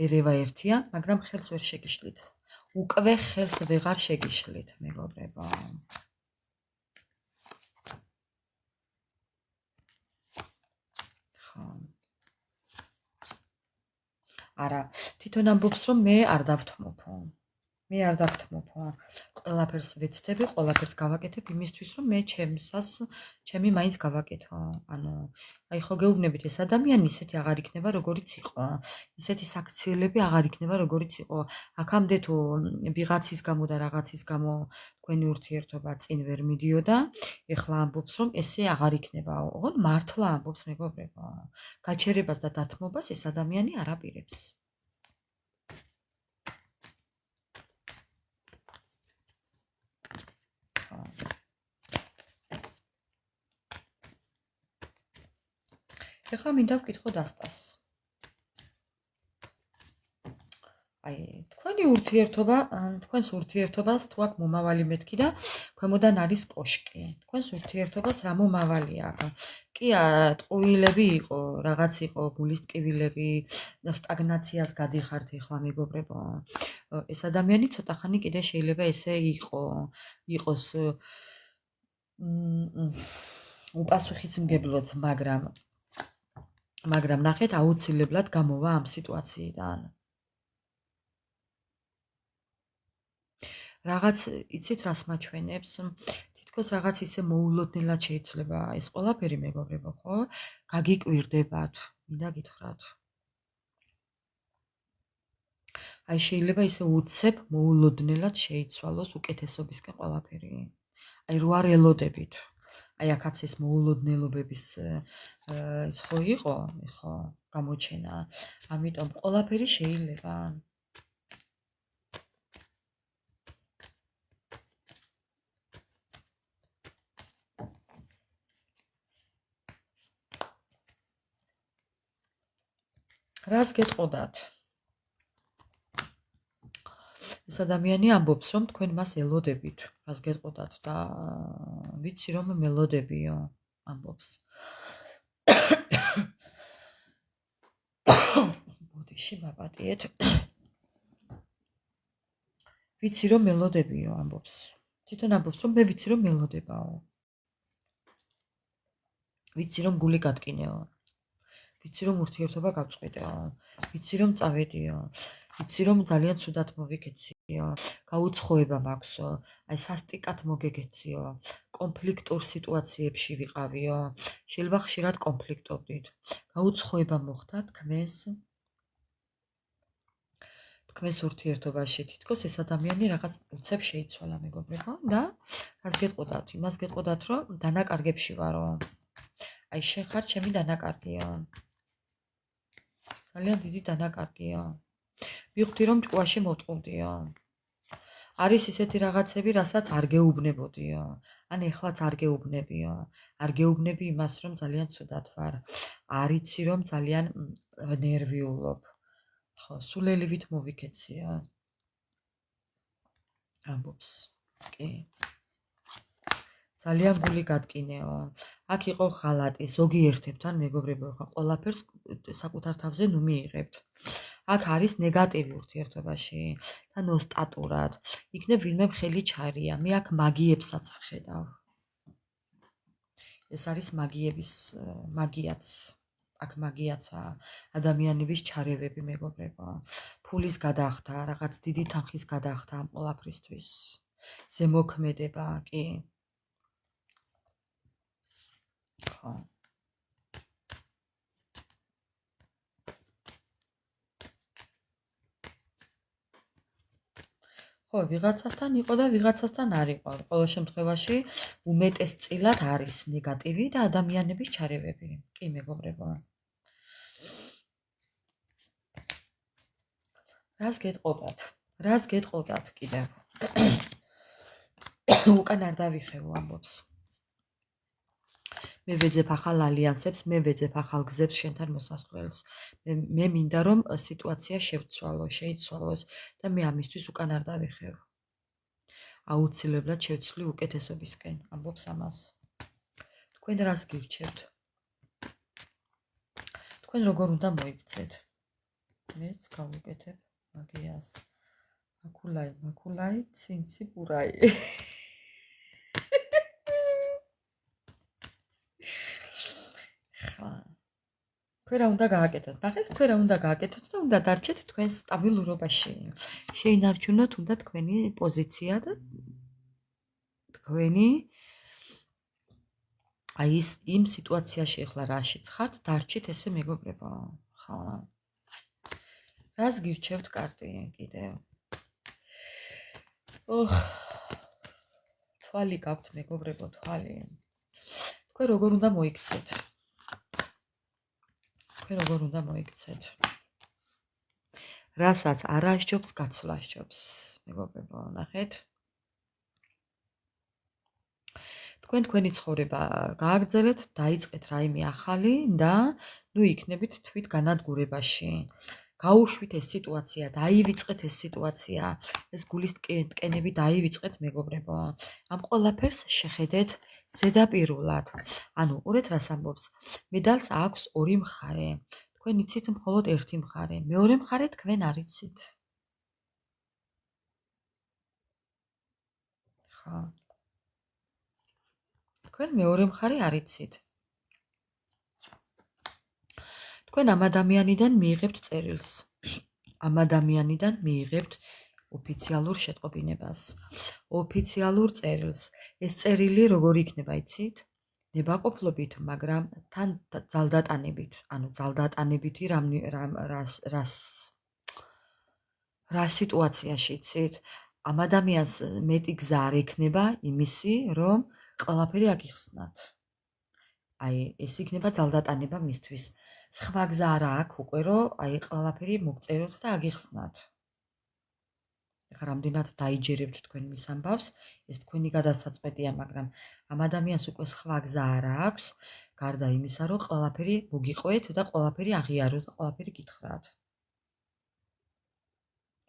ერევა ერთია, მაგრამ ხელს ვერ შეგიშლით. უკვე ხელს ვეღარ შეგიშლით, მეგობრებო. ხო. არა, თვითონ ამბობს, რომ მე არ დავთმობო. მე არ დავთმობო. ყველაფერს ვეცდები, ყველაფერს გავაკეთებ იმისთვის, რომ მე ჩემი მაინც გავაკეთო. ანუ, აი ხო გეუბნებით, ეს ადამიანი ისეთი აღარ იქნება, როგორიც იყო. ისეთი საქციელები აღარ იქნება, როგორიც იყო. აქამდე თუ ვიღაცის გამო და რაღაცის გამო თქვენი ურთიერთობა წინ ვერ მიდიოდა, ეხლა ამბობს, რომ ესე აღარ იქნება. ოღონდ მართლა ამბობს, მეგობრებო. გაჩერებას და დათმობას ეს ადამიანი არ აპირებს. ეხლა მინდა ვკითხო დასტას. აი, თქვენი ურთიერთობა, თქვენს ურთიერთობას თუ აქ მომავალი მეთქი და ქვემოდან არის კოშკი. თქვენს ურთიერთობას რა მომავალი აქვს? კი, ტყუილები იყო, რაღაც იყო, გულის ტკივილები, სტაგნაციას გადიხართ ეხლა მეგობრებო. ეს ადამიანი ცოტა ხანი კიდე შეიძლება ესე იყოს უპასუხისმგებლოდ, მაგრამ ნახეთ, აუცილებლად გამოვა ამ სიტუაციიდან. რაღაც იცით რას მაჩვენებს? თითქოს რაღაც ისე მოულოდნელად შეიძლება ეს ყველაფერი მეგობრებო, ხო? გაგიკვირდებათ, მინდა გითხრათ. აი შეიძლება ისე უცებ მოულოდნელად შეიცვალოს უკეთესობისკენ ყველაფერი. აი რო არ ელოდებით. აი აქაც ეს მოულოდნელობების ის ხო იყო, ხო, გამოჩენა. ამიტომ ყველაფერი შეიძლება. რას გეტყოდათ? ეს ადამიანი ამბობს, რომ თქვენ მას ელოდებით. რას გეტყოდათ და ვიცი რომ მელოდებიო, ამბობს. ბოდიში მაპატიეთ. ვიცი რომ მელოდებიო, ამბობს. თვითონ ამბობს, რომ მე ვიცი რომ მელოდებაო. ვიცი რომ გული გატკინეო. ვიცი რომ ურთიერთობა გავწყვიტეო. ვიცი რომ წავედიო. ვიცი რომ ძალიან ცუდად მოვიქეციო. გაუცხოება მაქვსო. აი სასტიკად მოგეგეციო. კონფლიქტურ სიტუაციებში ვიყავიო. შეიძლება ხშირად კონფლიქტობდით. გაუცხოება მოხდა თქვენს ურთიერთობაში. თითქოს ეს ადამიანი რაღაც უცებ შეიცვალა მეგობრებო და რას გეტყოდათ? იმას გეტყოდათ, რომ დანაკარგებში ვარო. აი შენ ხარ ჩემი დანაკარგიო. ძალიან დიდი დანაკარგიო. მივხვდი რომ ჭკუაში მოვტყუდიო. არის ისეთი რაღაცები, რასაც არ გეუბნებოდიო. ან ეხლაც არ გეუბნებიო. არ გეუბნები იმას, რომ ძალიან ცუდად ვარ. არიცი რომ ძალიან ნერვიულობ. ხო, სულელივით მოვიქეციო. ამბობს. კი. ძალიან გული გატკინეო. აქ იყო ღალატი, ზოგიერთებთან მეგობრებო, ხო, ყველაფერს საკუთარ თავზე ნუ მიიღებთ. აქ არის ნეგატივი ურთიერთობაში და ნოსტატურად. იქნებ ვინმე ხელი ჩარია. მე აქ მაგიებსაც ვხედავ. ეს არის მაგიაც. აქ მაგიაცა ადამიანების ჩარევები მეგობრებო. ფულის გადახდა, რაღაც დიდი თანხის გადახდა ამ ყველაფრისთვის. ზემოქმედება, კი. ხო. ხო, ვიღაცასთან იყო და ვიღაცასთან არ იყო. ყოველ შემთხვევაში უმეტესწილად არის ნეგატივი და ადამიანების ჩარევები. კი, მეგობრებო. რას გეტყოდათ კიდევ? უკან არ დავიხევო, ამბობს. მე ვეძებ ახალ ალიანსებს, მე ვეძებ ახალ გზებს შენთან მოსასვლელს. მე მინდა რომ სიტუაცია შეიცვალოს და მე ამისთვის უკან არ დავიხევ. აუცილებლად შევცვლი უკეთესობისკენ, ამბობს ამას. თქვენ რას გირჩევთ? თქვენ როგორ უნდა მოიქცეთ? მეც გავუკეთებ მაგიას. მაკულაი, ცინცი პურაი. ხა. თქვენ რა უნდა გააკეთოთ? ნახეთ, თქვენ რა უნდა გააკეთოთ და უნდა დარჩეთ თქვენს სტაბილურობაში. შეინარჩუნოთ უნდა თქვენი პოზიცია და თქვენი აი ის იმ სიტუაციაში ახლა რაშიც ხართ, დარჩით ესე მეგობრებო. ხა. რას გირჩევთ კარტი კიდევ? თვალი გაქვთ მეგობრებო, თვალი. თქვენ როგორ უნდა მოიქცეთ? რასაც არ ასჯობს, გაცვლა ასჯობს, მეგობრებო, ნახეთ. თქვენ თქვენი ცხოვრება გააგრძელეთ, დაიწყეთ რაიმე ახალი და ნუ იქნებით თვით განადგურებაში. გაუშვით ეს სიტუაცია, დაივიწყეთ ეს სიტუაცია, ეს გულის ტკენები დაივიწყეთ, მეგობრებო. ამ ყველაფერს შეხედეთ ზედაპირულად. ანუ ყურეთ რას ამბობს. მედალს აქვს ორი მხარე. თქვენ იცით მხოლოდ ერთი მხარე. მეორე მხარე თქვენ არ იცით. ხა. თქვენ მეორე მხარე არ იცით. თქვენ ამ ადამიანიდან მიიღებთ წერილს. ამ ადამიანიდან მიიღებთ ოფიციალურ შეტყობინებას. ოფიციალურ წერილს. ეს წერილი როგორ იქნება, იცით? ნებაყოფლობით, მაგრამ თან ძალდატანებით. ანუ ძალდატანებითი რა სიტუაციაში, იცით? ამ ადამიანს მეტი გზა არ ექნება იმისი, რომ ყველაფერი აგიხსნათ. აი, ეს იქნება ძალდატანება მისთვის. სხვა გზა არა აქვს უკვე, რომ აი ყველაფერი მოგწეროთ და აგიხსნათ. ეხლა რამდენად დაიჯერებთ თქვენ მის ამბავს, ეს თქვენი გადასაწყვეტია, მაგრამ ამ ადამიანს უკვე სხვა გზა არა აქვს, გარდა იმისა, რომ ყველაფერი მოგიყვეთ და ყველაფერი აღიაროთ და ყველაფერი გითხრათ.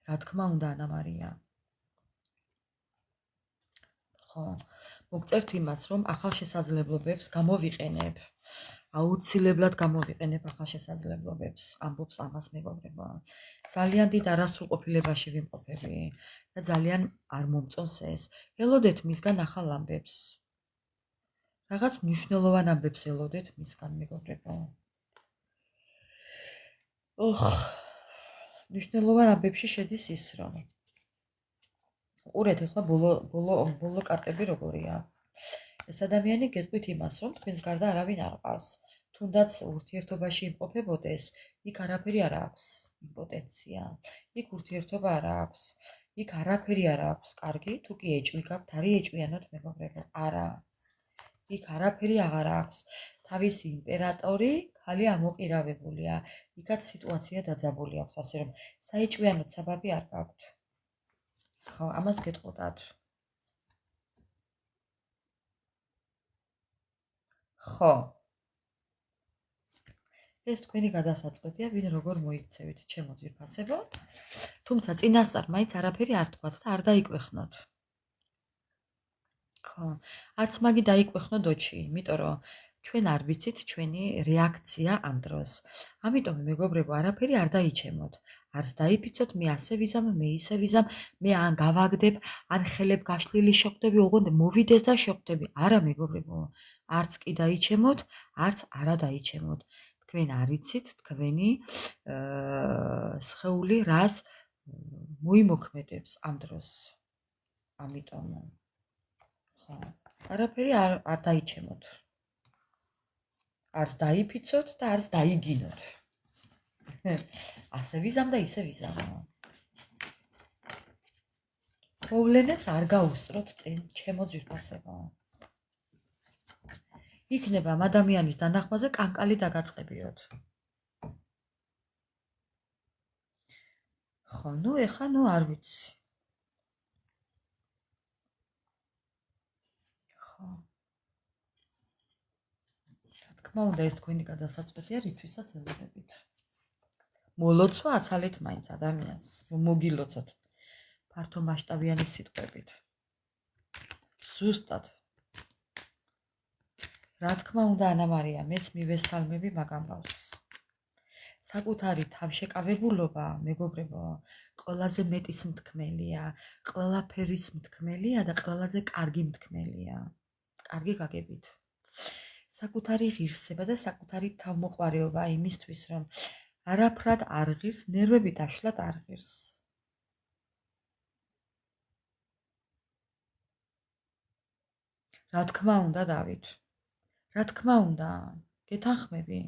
რა თქმა უნდა, ანა მარია. ხო, მოგწერთ იმას, რომ ახალ შესაძლებლობებს გამოვიყენებ. აუცილებლად გამოვიყენებ ახალ შესაძლებლობებს, ამბობს ამას მეგობრებო. ძალიან დიდ არასრულყოფილებაში ვიმყოფები და ძალიან არ მომწონს ეს. ელოდეთ მისგან ახალ ამბებს. რაღაც მნიშვნელოვან ამბებს ელოდეთ მისგან, მეგობრებო. მნიშვნელოვან ამბებში შედის ის, რომ ყურეთ ახლა ბოლო კარტები როგორია. ეს ადამიანი გეტყვით იმას, რომ თქვენს გარდა არავინ არ ყავს. თუნდაც ურთიერთობაში იმყოფებოდეს, იქ არაფერი არ აქვს, იმპოტენცია. იქ ურთიერთობა არ აქვს. იქ არაფერი არ აქვს. კარგი, თუ კი ეჭვი გაქვთ, არი ეჭვიანოთ მეგობრებო? არა. იქ არაფერი აღარ აქვს. თავისი იმპერატორი ხალი ამოყირავებულია. იქაც სიტუაცია დაძაბული აქვს, ასე რომ საეჭვიანოთ საბაბი არ გაქვთ. ხო, ამას გეტყოდათ. ხო. ეს თქვენი გადასაწყვეტია, ვინ როგორ მოიქცევით, ჩემო ძვირფასებო. თუმცა წინასწარ მაინც არაფერი არ თქვათ და არ დაიკვეხნოთ. ხო, არც მაგი დაიკვეხნო დოჩი, იმიტომ რომ ჩვენ არ ვიცით ჩვენი რეაქცია ამ დროს. ამიტომ მეგობრებო, არაფერი არ დაიჩემოთ. არც დაიფიცოთ, მე ასე ვიზამ, მე ისე ვიზამ, მე ან გავაგდებ, ან ხელებ გაშლილი შეხვდები, ოღონდ მოვიდეს და შეხვდები. არა მეგობრებო, არც კი დაიჩემოთ, არც არა დაიჩემოთ. თქვენ არ იცით თქვენი სხეული რას მოიმოქმედებს ამ დროს. ამიტომ ხო, არაფერი არ დაიჩემოთ. არც დაიფიცოთ და არც დაიგინოთ. ასე ვიზამ და ისე ვიზამ. პრობლემებს არ გაუსწროთ წინ, ჩემო ძვირფასებო. იქნება ამ ადამიანის დანახვაზე კანკალი დაგაწყებიოთ. ხო, ნუ ეხა ნუ არ ვიცი. ხო. რა თქმა უნდა, ეს თქვენი გადასაწყვეტია, რითვისაც ელოდებით. მოლოცვა აცალეთ მაინც ადამიანს, მოგილოცოთ ფართო მასშტაბიანი სიტყვებით. ზუსტად. რა თქმა უნდა, ანა მარია, მეც მივესალმები მაგ ამბავს. საკუთარი თავშეკავებულობა, მეგობრებო, ყველაზე მეტის მთქმელია, ყველაფერის მთქმელია და ყველაზე კარგი მთქმელია. კარგი გაგებით. საკუთარი ღირსება და საკუთარი თავმოყვარეობა იმისთვის, რომ არაფრად არ ღირს, ნერვები დაშლად არ ღირს. რა თქმა უნდა, დავით. რა თქმა უნდა, გეთანხმები.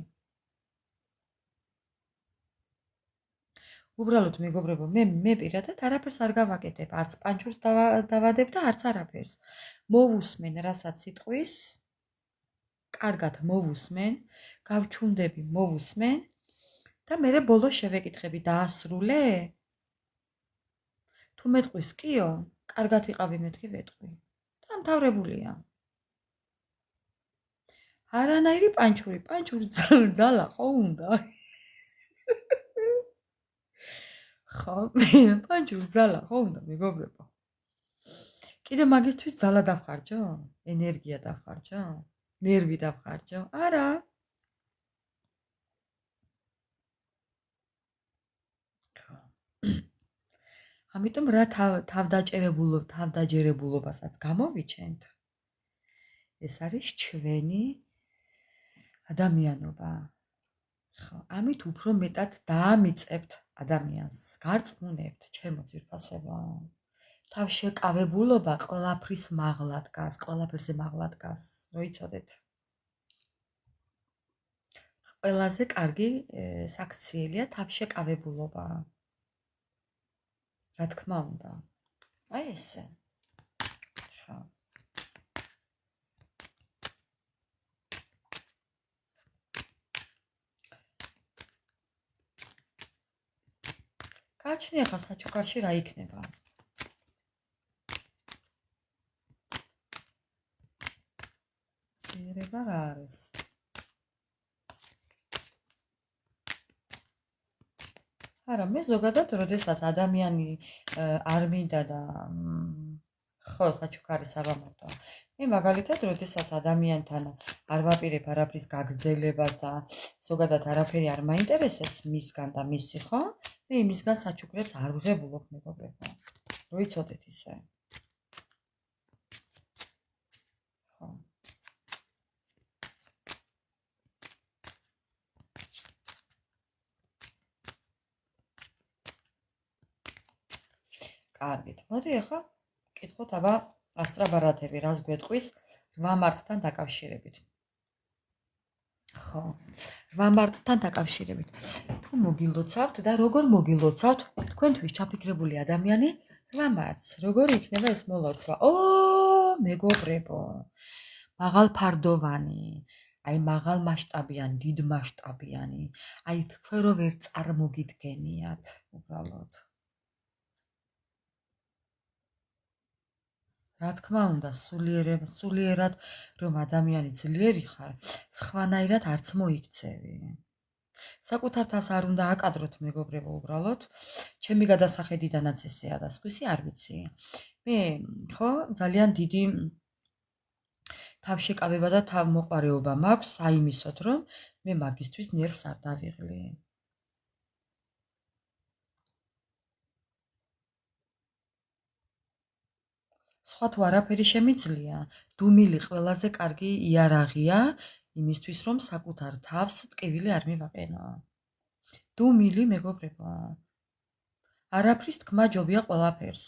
უბრალოდ მეგობრებო, მე პირადად არაფერს არ გავაკეთებ, არც პანჩურს დავადებ და არც არაფერს. მოვუსმენ, რასაც იტყვის, კარგად მოვუსმენ, გავჩუნდები, მოვუსმენ და მე ბოლოს შევეკითხები, დაასრულე? თუ მეტყვის კიო, კარგად იყავი მეთქი ვეტყვი. დამთავრებულია. არანაირი პანჩური ძალა ხო უნდა? ხო, პანჩური ძალა ხო უნდა, მეგობრებო? კიდე მაგისთვის ძალა დავხარჯო? ენერგია დავხარჯო? ნერვი დავხარჯო? არა. ამიტომ რა თავდაჯერებულობასაც გამოვიჩენთ, ეს არის ჩვენი ადამიანობა. ხო, ამით უფრო მეტად დაამიწებთ ადამიანს, გარწმუნებთ, ჩემო ძვირფასებო. თავშეკავებულობა ყველაფრის მაღლა დგას, ყველაფერზე მაღლა დგას, რო იცოდეთ. ყველაზე კარგი საქციელია თავშეკავებულობა. რა თქმა უნდა. აი ესე. ხო. გააჩნია ხა საჩუქარში რა იქნება? სიერება რა არის? არა, მე ზოგადად, როდესაც ადამიანი არ მინდა და ხო, საჩუქარი საბამოტო. მე მაგალითად, როდესაც ადამიანთან არ ვაპირებ არაფრის გაგრძელებას და ზოგადად არაფერი არ მაინტერესებს მისგან და მისი, ხო? მე იმისგან საჩუქრებს არ ვღებულობ, მეგობრებო. რო იცოდეთ ისე. ხო. კარგით. მოდი ახლა კითხოთ აბა ასტრაბარათები რას გვეტყვის 8 მარტთან დაკავშირებით. ხო. 8 მარტთან დაკავშირებით. თუ მოგილოცავთ და როგორ მოგილოცავთ თქვენთვის ჩაფიქრებული ადამიანი 8 მარტს, როგორ იქნება ეს მოლოცვა? მეგობრებო. მაღალფარდოვანი, აი მაღალ მასშტაბიანი, დიდ მასშტაბიანი, აი თქვენ რო ვერ წარმოგიდგენიათ, უბრალოდ. რა თქმა უნდა, სულიერად რომ ადამიანი ძლიერი ხარ, სხვანაირად არც მოიქცევი. საკუთარ თავს არ უნდა აკადროთ, მეგობრებო, უბრალოდ. ჩემი გადასახედიდანაც ესეა და სხვისი არ ვიცი. მე, ხო, ძალიან დიდი თავშეკავება და თავმოყვარეობა მაქვს საიმისოდ, რომ მე მაგისთვის ნერვს არ დავიღლი. სხვა თუ არაფერი შემიძლია, დუმილი ყველაზე კარგი იარაღია იმისთვის, რომ საკუთარ თავს ტკივილი არ მივაყენო. დუმილი, მეგობრებო. არაფრის თქმა ჯობია ყველაფერს.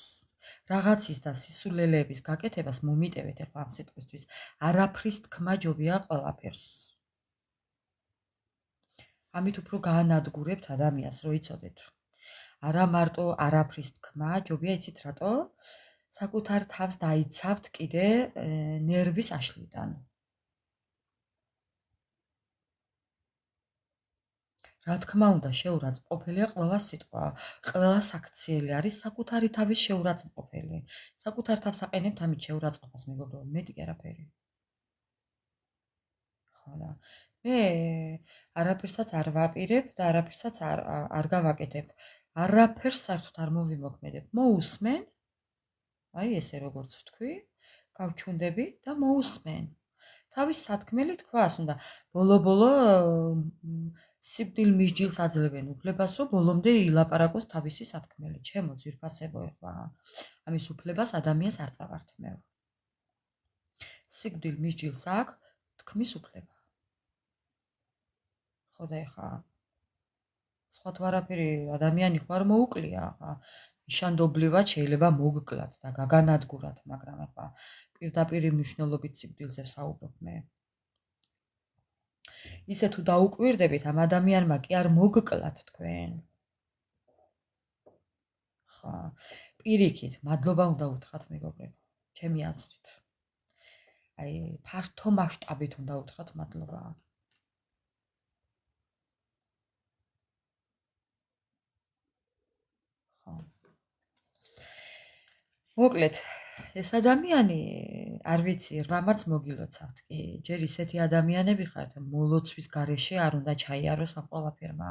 რაღაცის და სისულელეების გაკეთებას მომიტევეთ ახლა ამ სიტყვისთვის. არაფრის თქმა ჯობია ყველაფერს. ამით უფრო გაანადგურებთ ადამიანს, რო იცოდეთ. არა მარტო არაფრის თქმა ჯობია, იცით რატო? საკუთარ თავს დაიცავთ კიდე ნერვის აშლიდან. რა თქმა უნდა, შეურაცხმყოფელია ყველა სიტყვა, ყველა საქციელი არის საკუთარი თავის შეურაცხმყოფელი. საკუთარ თავს აყენებთ ამით შეურაცხყოფას, მეგობრებო, მეტი კი არაფერი. ხო და მე არაფერსაც არ ვაპირებ და არაფერსაც არ გავაკეთებ. არაფერს საერთოდ არ მოვიმოქმედებ. მოусმენ. აი ესე როგორც ვთქვი, გავჩუნდები და მოусმენ. თავის სათქმელი თქვას უნდა ბოლო-ბოლო სიკვდილ მისჯილს აძლევენ უფლებას, რომ ბოლომდე ილაპარაკოს თავისი სათქმელი. ჩემო ძვირფასებო, ეხლა ამის უფლებას ადამიანს არ წავართმევ. სიკვდილ მისჯილს აქვს თქმის უფლება. ხო და ეხლა სხვა თუ არაფერი ადამიანი ხო არ მოუკლია, ახლა ნიშანდობლივად შეიძლება მოგკლათ და გაგანადგურათ, მაგრამ ახლა პირდაპირ მნიშვნელობით სიკვდილზე ვსაუბრობ მე. ისე თუ დაუკვირდებით, ამ ადამიანმა კი არ მოგკლათ თქვენ. ხა, პირიქით, მადლობა უნდა უთხრათ მეგობრებო, ჩემი აზრით. აი, ფართო მასშტაბით უნდა უთხრათ მადლობა. ხო. მოკლედ, ეს ადამიანი, არ ვიცი, რამაც მოგილოცავთ კი, ჯერ ისეთი ადამიანები ხართ, მოლოცვის გარეშე არ უნდა ჩაიაროს ამ ყველაფერმა.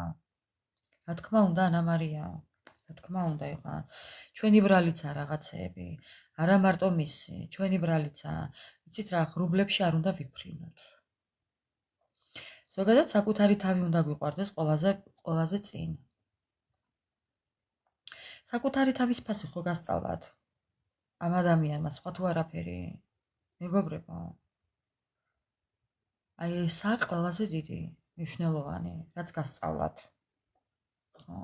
რა თქმა უნდა, ანა მარია, რა თქმა უნდა, ეხლა ჩვენი ბრალიცა რაღაცეები, არა მარტო მისი, ჩვენი ბრალიცა, იცით რა, ღრუბლებში არ უნდა ვიფრინოთ. ზოგადად საკუთარი თავი უნდა გვიყვარდეს ყველაზე წინ. საკუთარი თავის ფასი ხო გასწავლათ ამ ადამიანმა, სხვა თუ არაფერი, მეგობრებო. აი ესაა ყველაზე დიდი მნიშვნელოვანი, რაც გასწავლათ. ხო.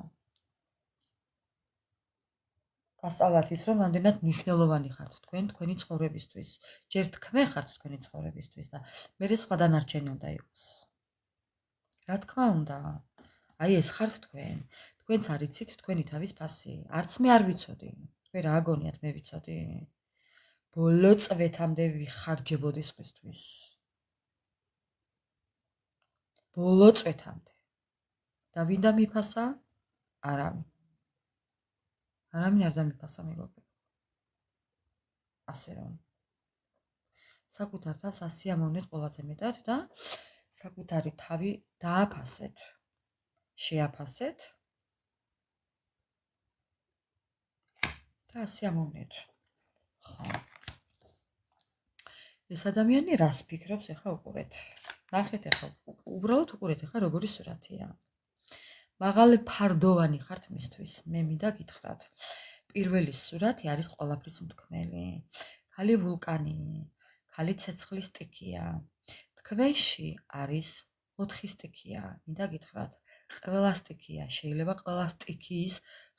გასწავლათ ის, რომ რამდენად მნიშვნელოვანი ხართ თქვენ თქვენი ცხოვრებისთვის. ჯერ თქვენ ხართ თქვენი ცხოვრებისთვის და მერე სხვა დანარჩენი უნდა იყოს. რა თქმა უნდა, აი ეს ხართ თქვენ. თქვენც არ იცით თქვენი თავის ფასი. არც მე არ ვიცოდი. თქვენ რა აგონიათ, მე ვიცოდი. ბოლო წვეთამდე ვიხარჯებოდი სხვისთვის. ბოლო წვეთამდე. და ვინ დამიფასა? არავინ. არავინ არ დამიფასა მეგობრებო. ასე რომ საკუთარ თავს ასიამოვნეთ ყველაზე მეტად და საკუთარი თავი დააფასეთ. შეაფასეთ. და ასიამოვნეთ. ხო. ეს ადამიანი რას ფიქრობს, ეხლა უყურეთ. ნახეთ ეხლა, უბრალოდ უყურეთ ეხლა როგორი სურათია. მაღალი ფარდოვანი ხართ მისთვის, მე მინდა გითხრათ. პირველი სურათი არის ყველაფრის მთქმელი. ქალი ვულკანი, ქალი ცეცხლის სტიქია. თქვენში არის 4 სტიქია, მინდა გითხრათ. ყველა სტიქია, შეიძლება ყველა სტიქიის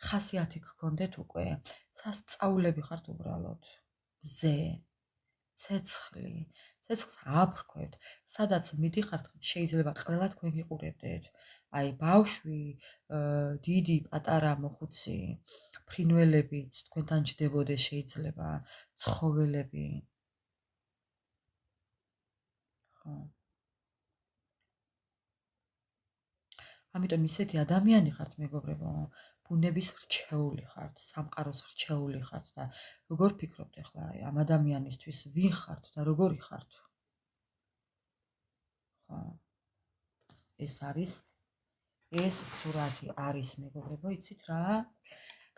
ხასიათი გქონდეთ უკვე. სასწაულები ხართ უბრალოდ. ზე, ცეცხლი, ცეცხლს აფრქვევთ, სადაც მიდიხართ, შეიძლება ყველა თქვენ გიყურებდეთ. აი, ბავშვი, დიდი, პატარა, მოხუცი, ფრინველებიც თქვენთან ჯდებოდეს შეიძლება, ცხოველები. ხო. ამიტომ ისეთი ადამიანი ხართ, მეგობრებო, ბუნების რჩეული ხართ, სამყაროს რჩეული ხართ და როგორ ფიქრობთ ახლა ამ ადამიანისთვის, ვინ ხართ და როგორი ხართ? ხო. ეს სურათი არის, მეგობრებო, იცით რა?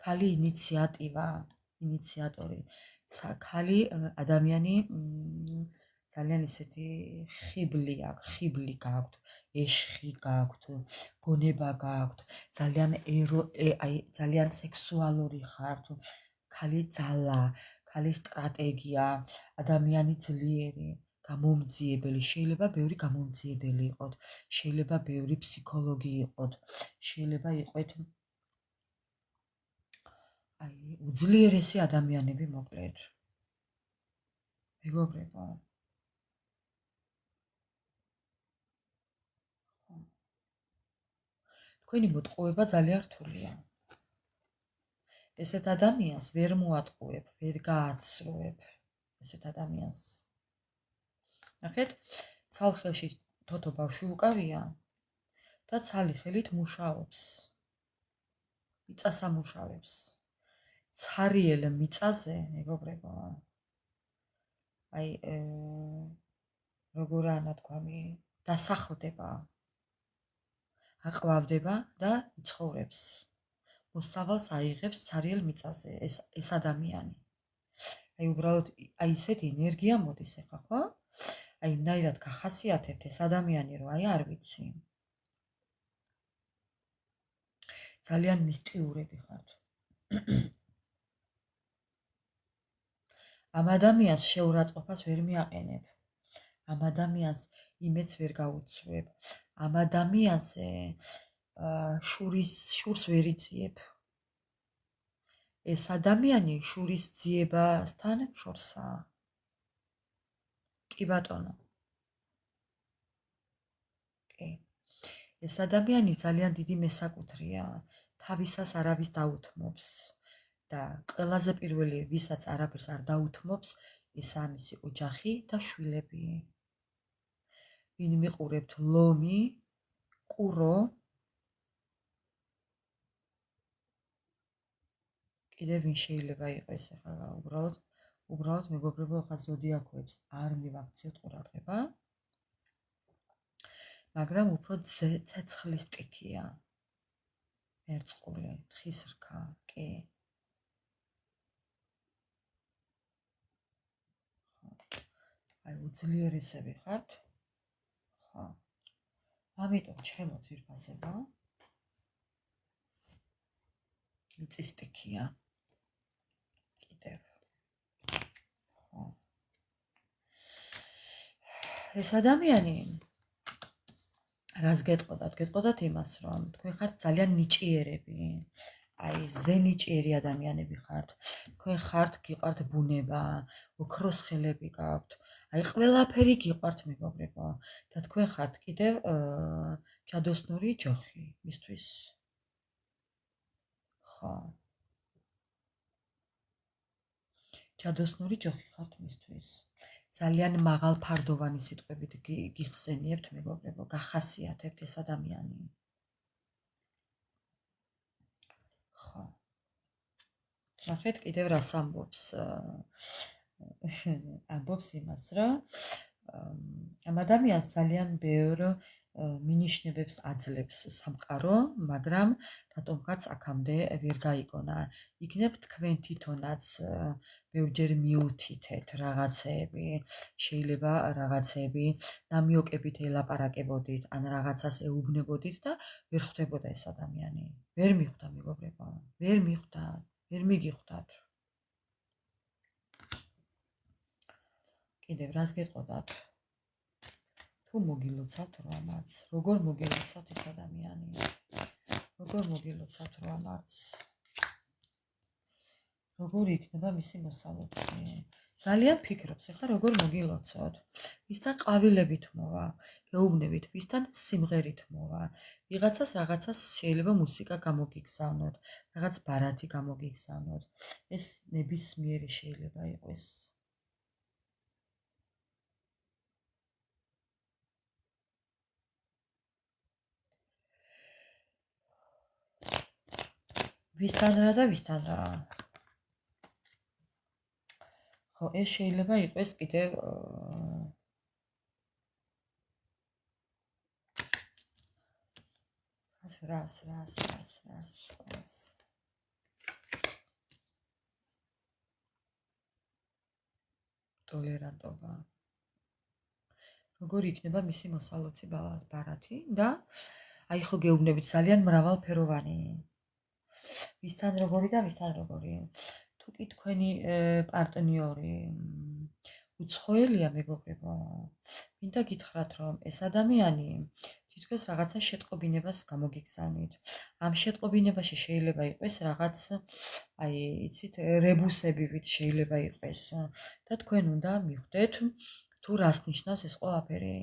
ქალი ინიციატივა, ინიციატორი, ქალი ადამიანი ძალიან ისეთი ხიბლი აქვს, ხიბლი გაქვთ, ეშხი გაქვთ, გონება გაქვთ, ძალიან სექსუალური ხართ, ქალი ძალა, ქალი სტრატეგია, ადამიანი ძლიერი, გამომძიებელი, შეიძლება ბევრი გამომძიებელი იყოთ, შეიძლება ბევრი ფსიქოლოგი იყოთ, შეიძლება იყოთ აი უძლიერესი ადამიანები მოკლედ. მეგობრებო, თქვენი მოტყუება ძალიან რთულია. ესეთ ადამიანს ვერ მოატყუებ, ვერ გააცრუებ ესეთ ადამიანს. ნახეთ, ცალხელში თოთო ბავშვი უკავია და ცალი ხელით მუშაობს. მიწას ამუშავებს. ცარიელ მიწაზე, მეგობრებო, აი როგორ ანათქვამი, დასახლდება, აყვავდება და იცხოვრებს. მოსავალს აიღებს ცარიელ მიწაზე ეს ადამიანი. აი უბრალოდ აი ესეთი ენერგია მოდის ახლა, ხო? აი ნაირად გახასიათებთ ეს ადამიანი, რომ აი არ ვიცი. ძალიან მისტიურები ხართ. ამ ადამიანს შეურაცხყოფას ვერ მიაყენებ. ამ ადამიანს იმედს ვერ გაუცრუებ. ამ ადამიანზე შურს ვერ იძიებ. ეს ადამიანი შურის ძიებასთან შორსაა. კი ბატონო. კი. ეს ადამიანი ძალიან დიდი მესაკუთრეა. თავისას არავის დაუთმობს და ყველაზე პირველი ვისაც არაფერს არ დაუთმობს, ესაა მისი ოჯახი და შვილები. ვინ მიყურებთ ლომი, კურო, კიდევ ვინ შეიძლება იყოს ახლა უბრალოდ მეგობრებო, ახლა ზოდიაქოებს არ მივაქციოთ ყურადღება, მაგრამ უფრო ცეცხლის ტიქია. ერწყული, თხის რქა, კი. აი უძლიერესები ხართ. ხო. ამიტომ ჩემო ძვირფასება მიწის ტიქია. კიდევ. ხო. ეს ადამიანი რას გეტყოდათ იმას, რომ თქვენ ხართ ძალიან ნიჭიერები. აი ზენიჭიერი ადამიანები ხართ. თქვენ ხართ, გიყვართ ბუნება, ოქროს ხელები გაქვთ. აი ყველაფერი გიყვართ მეგობრებო და თქვენ ხართ კიდევ ჯადოსნური ჯოხი მისთვის. ხო. ჯადოსნური ჯოხი ხართ მისთვის. ძალიან მაღალფარდოვანი სიტყვებით გიხსენიებთ მეგობრებო, გახასიათებთ ეს ადამიანი. ხო. ნახეთ კიდევ რას ამბობს. ამბობს იმას, რომ ამ ადამიანს ძალიან ბევრ მინიშნებებს აძლევს სამყარო, მაგრამ რატომღაც აქამდე ვერ გაიგონა. იქნებ თქვენ თვითონაც ბევრჯერ მიუთითეთ რაღაცეები, შეიძლება რაღაცეები ნამიოკებით ელაპარაკებოდით, ან რაღაცას ეუბნებოდით და ვერ ხვდებოდა ეს ადამიანი. ვერ მიხვდა მეგობრებო, ვერ მიხვდა, ვერ მიგიხვდათ. კიდევ რას გეტყოდათ? თუ მოგილოცავთ რამაც, როგორ მოგილოცავთ ეს ადამიანი? როგორ მოგილოცავთ რამაც? როგორ იქნება მისი მოსალოცი? ძალიან ფიქრობს, ეხლა როგორ მოგილოცოთ? ვისთან ყვავილებით მოვა, გეუბნებით, ვისთან სიმღერით მოვა. რაღაცას შეიძლება მუსიკა გამოგიგზავნოთ, რაღაც ბარათი გამოგიგზავნოთ. ეს ნებისმიერი შეიძლება იყოს. ვისთან რა და ვისთან რა. ხო, ეს შეიძლება იყოს კიდევ რას. ტოლერანტობა. როგორ იქნება მისი მოსალოცი ბარათი და აი ხო გეუბნებით ძალიან მრავალფეროვანი. ვისთან როგორი და ვისთან როგორი. თუ კი თქვენი პარტნიორი უცხოელია მეგობრებო, მინდა გითხრათ, რომ ეს ადამიანი თითქოს რაღაცა შეტყობინებას გამოგიგზავნით. ამ შეტყობინებაში შეიძლება იყოს რაღაც, აი, იცით, რებუსებივით შეიძლება იყოს და თქვენ უნდა მიხვდეთ, თუ რას ნიშნავს ეს ყველაფერი.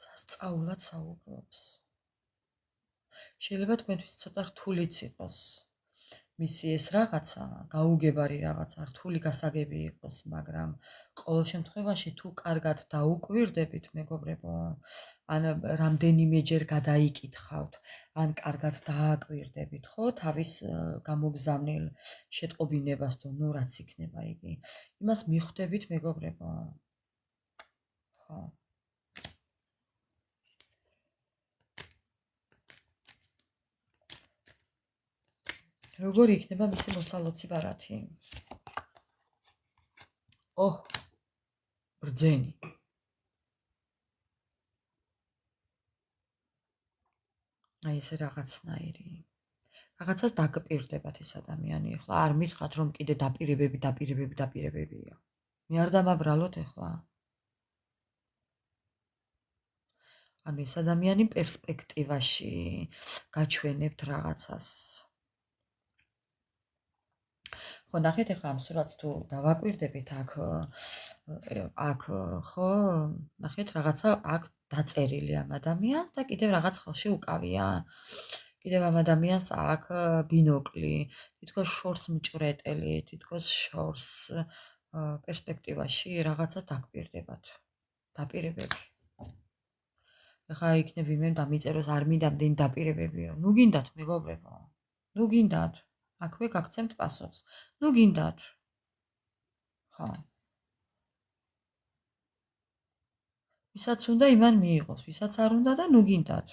სასწაულად საუბრობს. შეიძლება თქვენთვის ცოტა რთულიც იყოს. მისი ეს რაღაცა, გაუგებარი რაღაცა, რთული გასაგები იყოს, მაგრამ ყოველ შემთხვევაში თუ კარგად დაუკვირდებით, მეგობრებო, ან რამდენიმეჯერ გადაიკითხავთ, ან კარგად დააკვირდებით, ხო, თავის გამოგზავნილ შეტყობინებას თუ ნუ რაც იქნება იგი, იმას მიხვდებით, მეგობრებო. ხო. როგორ იქნება მისი მოსალოცი ბარათი? ბრძენი. აი ესე რაღაცნაირი. Რაღაცას დაგპირდებათ ეს ადამიანი, ახლა არ მითხრათ რომ კიდე დაპირებებია. მე არ დამაბრალოთ ახლა. ანუ ეს ადამიანი პერსპექტივაში გაჩვენებთ რაღაცას. ხო, ნახეთ ახლა ამ სურათს თუ დავაკვირდებით აქ ხო, ნახეთ რაღაცა აქ დაწერილი ამ ადამიანს და კიდევ რაღაც ხელში უკავია. კიდევ ამ ადამიანს აქ ბინოკლი, თითქოს შორს მჭრეტელი, თითქოს შორს პერსპექტივაში რაღაცა დაგპირდებათ. დაპირებები. ახლა იქნებ ვინმე დამიწეროს არ მინდა მდენი დაპირებებიო. ნუ გინდათ მეგობრებო. ნუ გინდათ. აქვე გაგცემთ პასუხს. ნუ გინდათ. ხო. ვისაც უნდა იმან მიიღოს, ვისაც არ უნდა და ნუ გინდათ.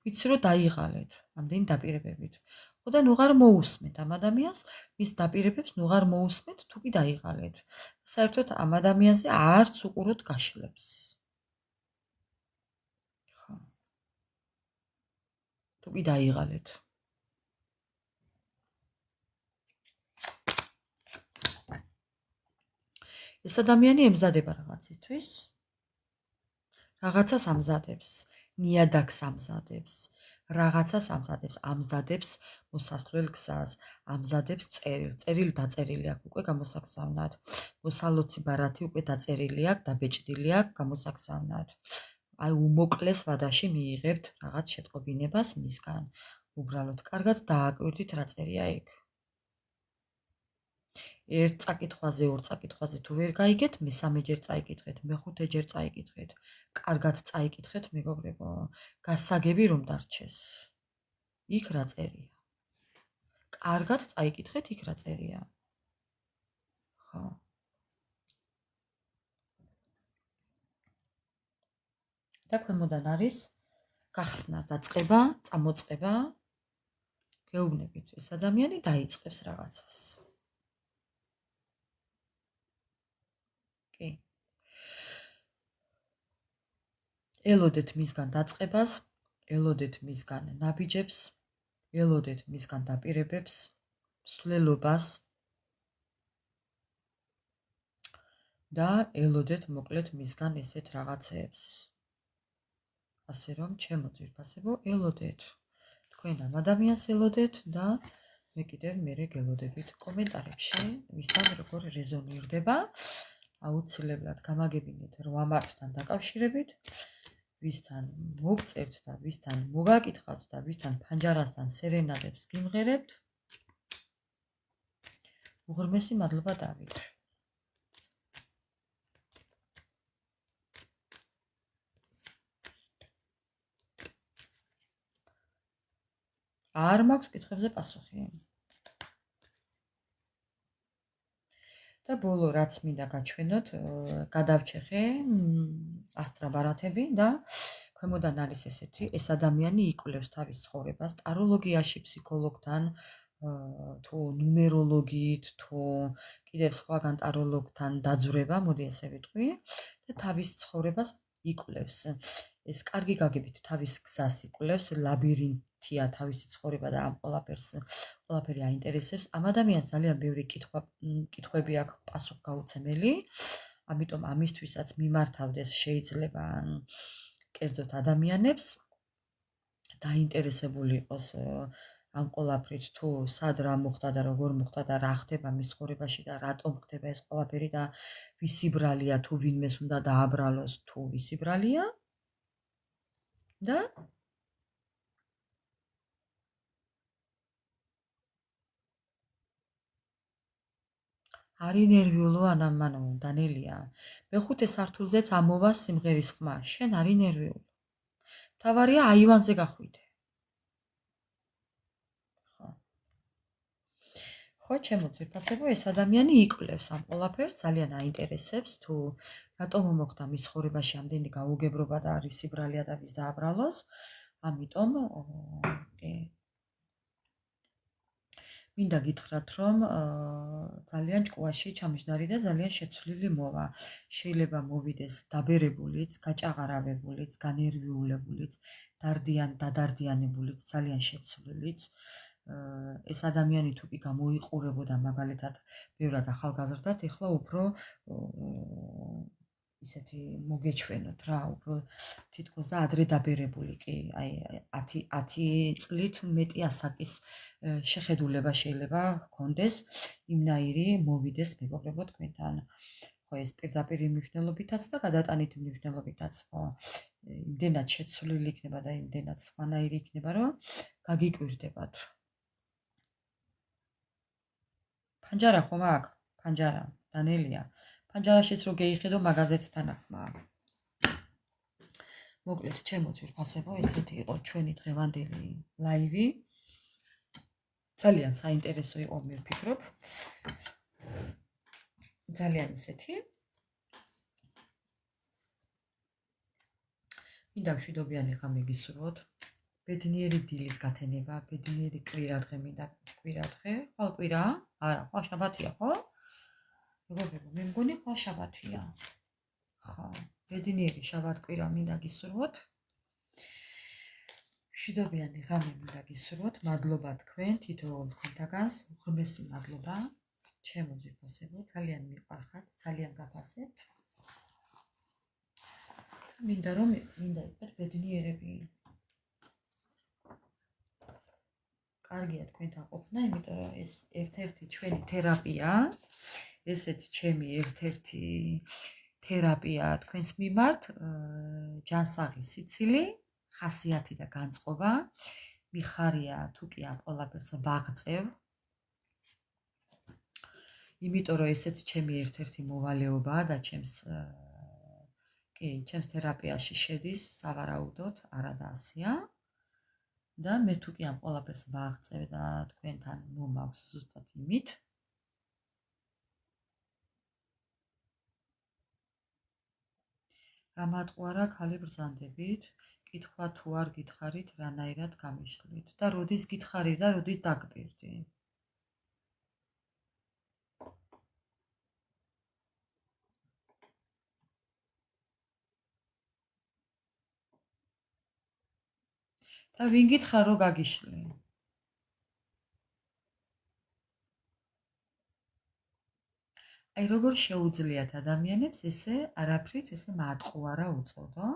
ვიცი რომ დაიღალეთ ამდენი დაპირებებით. ხო და ნუღარ მოусმენთ ამ ადამიანს, მის დაპირებებს ნუღარ მოусმენთ, თუ კი დაიღალეთ. საერთოდ ამ ადამიანზე არც უყუროთ გაშლებს. ხო. თუ კი დაიღალეთ. ეს ადამიანი ემზადება რაღაცისთვის. რაღაცას ამზადებს, ნიადაგს ამზადებს, რაღაცას ამზადებს მოსასვლელ გზას, ამზადებს წერილი დაწერილი აქვს უკვე გამოსაგზავნად. მოსალოცი ბარათი უკვე დაწერილი აქვს, დაბეჭდილი აქვს გამოსაგზავნად. აი უმოკლეს ვადაში მიიღებთ რაღაც შეტყობინებას მისგან. უბრალოდ კარგად დააკვირდით რა წერია იქ. ერთ წაკითხვაზე, ორ წაკითხვაზე თუ ვერ გაიგეთ, მესამეჯერ წაიკითხეთ, მეხუთეჯერ წაიკითხეთ. კარგად წაიკითხეთ, მეგობრებო, გასაგები რომ დარჩეს. იქ რა წერია? კარგად წაიკითხეთ, იქ რა წერია? ხო. და ქვემოდან არის გახსნა, დაწყება, წამოწყება. გეუბნებით, ეს ადამიანი დაიწყებს რაღაცას. კი. ელოდეთ მისგან დაწყებას, ელოდეთ მისგან ნაბიჯებს, ელოდეთ მისგან დაპირებებს, მსვლელობას და ელოდეთ მოკლედ მისგან ესეთ რაღაცეებს. ასე რომ, ჩემო ძვირფასებო, ელოდეთ. თქვენ ამ ადამიანს ელოდეთ და მე კიდევ მერე გელოდებით კომენტარებში, ვისთან როგორ რეზონირდება. აუცილებლად გამაგებინეთ რვამართთან დაკავშირებით, ვისთან მოგწერთ და ვისთან მოგაკითხავთ და ვისთან ფანჯარასთან სერენადებს გიმღერებთ. უღრმესი მადლობა დავით. არ მაქვს კითხვებზე პასუხი. და ბოლო რაც მინდა გაჩვენოთ, გადავჩეხე ასტრაბარათები და ქვემოდან არის ესეთი, ეს ადამიანი იკვლევს თავის ცხოვრებას ტაროლოგიაში, ფსიქოლოგთან, თუ ნუმეროლოგიით, თუ კიდევ სხვაგან ტაროლოგთან დაძვრება, მოდი ესე ვიტყვი, და თავის ცხოვრებას იკვლევს. ეს კარგი გაგებით თავის გზას იკვლევს, ლაბირინთია თავისი ცხოვრება და ამ ყველაფერი აინტერესებს. ამ ადამიანს ძალიან ბევრი კითხვები აქვს პასუხგაუცემელი, ამიტომ ამისთვისაც მიმართავდეს შეიძლება კერძოდ ადამიანებს დაინტერესებული იყოს ამ ყველაფრით, თუ სად რა მოხდა და როგორ მოხდა და რა ხდება მის ცხოვრებაში და რატომ ხდება ეს ყველაფერი და ვისი ბრალია, თუ ვინმეს უნდა დააბრალოს, თუ ვისი ბრალია. და არი ნერვიულო ანამანო დანელია. მეხუთე სართულზეც ამოვა სიმღერის ხმა. შენ არი ნერვიულო. თავარია აივანზე გახვიდე. ხო, ჩემო ძვირფასებო, ეს ადამიანი იკვლევს ამ ყველაფერს, ძალიან აინტერესებს, თუ რატომ მოხდა მის ცხოვრებაში ამდენი გაუგებრობა და რისი ბრალია და ვის დააბრალოს. ამიტომ მინდა გითხრათ, რომ ძალიან ჭკუაში ჩამჯდარი და ძალიან შეცვლილი მოვა. შეიძლება მოვიდეს დაბერებულიც, გაჭაღარავებულიც, განერვიულებულიც, დადარდიანებულიც, ძალიან შეცვლილიც. ეს ადამიანი თუ კი გამოიყურებოდა მაგალითად ბევრად ახალგაზრდად, ეხლა უფრო ისეთი მოგეჩვენოთ რა, უფრო თითქოს და ადრე დაბერებული კი, აი 10 წლით მეტი ასაკის შეხედულება შეიძლება ჰქონდეს, იმნაირი მოვიდეს მეგობრებო თქვენთან. ხო, ეს პირდაპირ მნიშვნელობითაც და გადატანით მნიშვნელობითაც, ხო, იმდენად შეცვლილი იქნება და იმდენად სხვანაირი იქნება, რომ გაგიკვირდებათ. ფანჯარა ხომ აქ? ფანჯარა, დანელია. ფანჯარაშიც რო გეიხედო მაგაზეც თანახმა. მოკლედ, ჩემო ძვირფასებო, ესეთი იყო ჩვენი დღევანდელი ლაივი. ძალიან საინტერესო იყო, მე ვფიქრობ. ძალიან ისეთი. მინდა მშვიდობიანი ღამე გისურვოთ. ბედნიერი დილის გათენება, ბედნიერი კვირადღე მინდა კვირადღე. ხვალ კვირაა? არა, ხვალ შაბათია, ხო? მეგობრებო, მე მგონი ხვალ შაბათია. ხო, ბედნიერი შაბათ-კვირა მინდა გისურვოთ. მშვიდობიანი ღამე მინდა გისურვოთ. მადლობა თქვენ თითოეულ თქვენთაგანს, უღრმესი მადლობა. ჩემო ძვირფასებო, ძალიან მიყვარხართ, ძალიან გაფასებთ. მინდა იყოთ ბედნიერები. კარგია თქვენთან ყოფნა, იმიტომ რომ ეს ერთ-ერთი ჩვენი თერაპია, ესეც ჩემი ერთ-ერთი თერაპია თქვენს მიმართ, ჯანსაღი სიცილი, ხასიათი და განწყობა, მიხარია თუ კი ამ ყველაფერს ვაღწევ, იმიტომ რომ ესეც ჩემი ერთ-ერთი მოვალეობაა და ჩემს თერაპიაში შედის, სავარაუდოდ, არა და ასია. და მე თუ კი ამ ყველაფერს ვაღწევ და თქვენთან მომაქვს ზუსტად იმით, გამატყუარა ქალი ბრძანდებით, კითხვა თუ არ გითხარით, რანაირად გამიშლით და როდის გითხარი და როდის დაგპირდი. და ვინ გითხრა რომ გაგიშლი? აი როგორ შეუძლიათ ადამიანებს ესე არაფრით ესე მატყუარა უწოდო?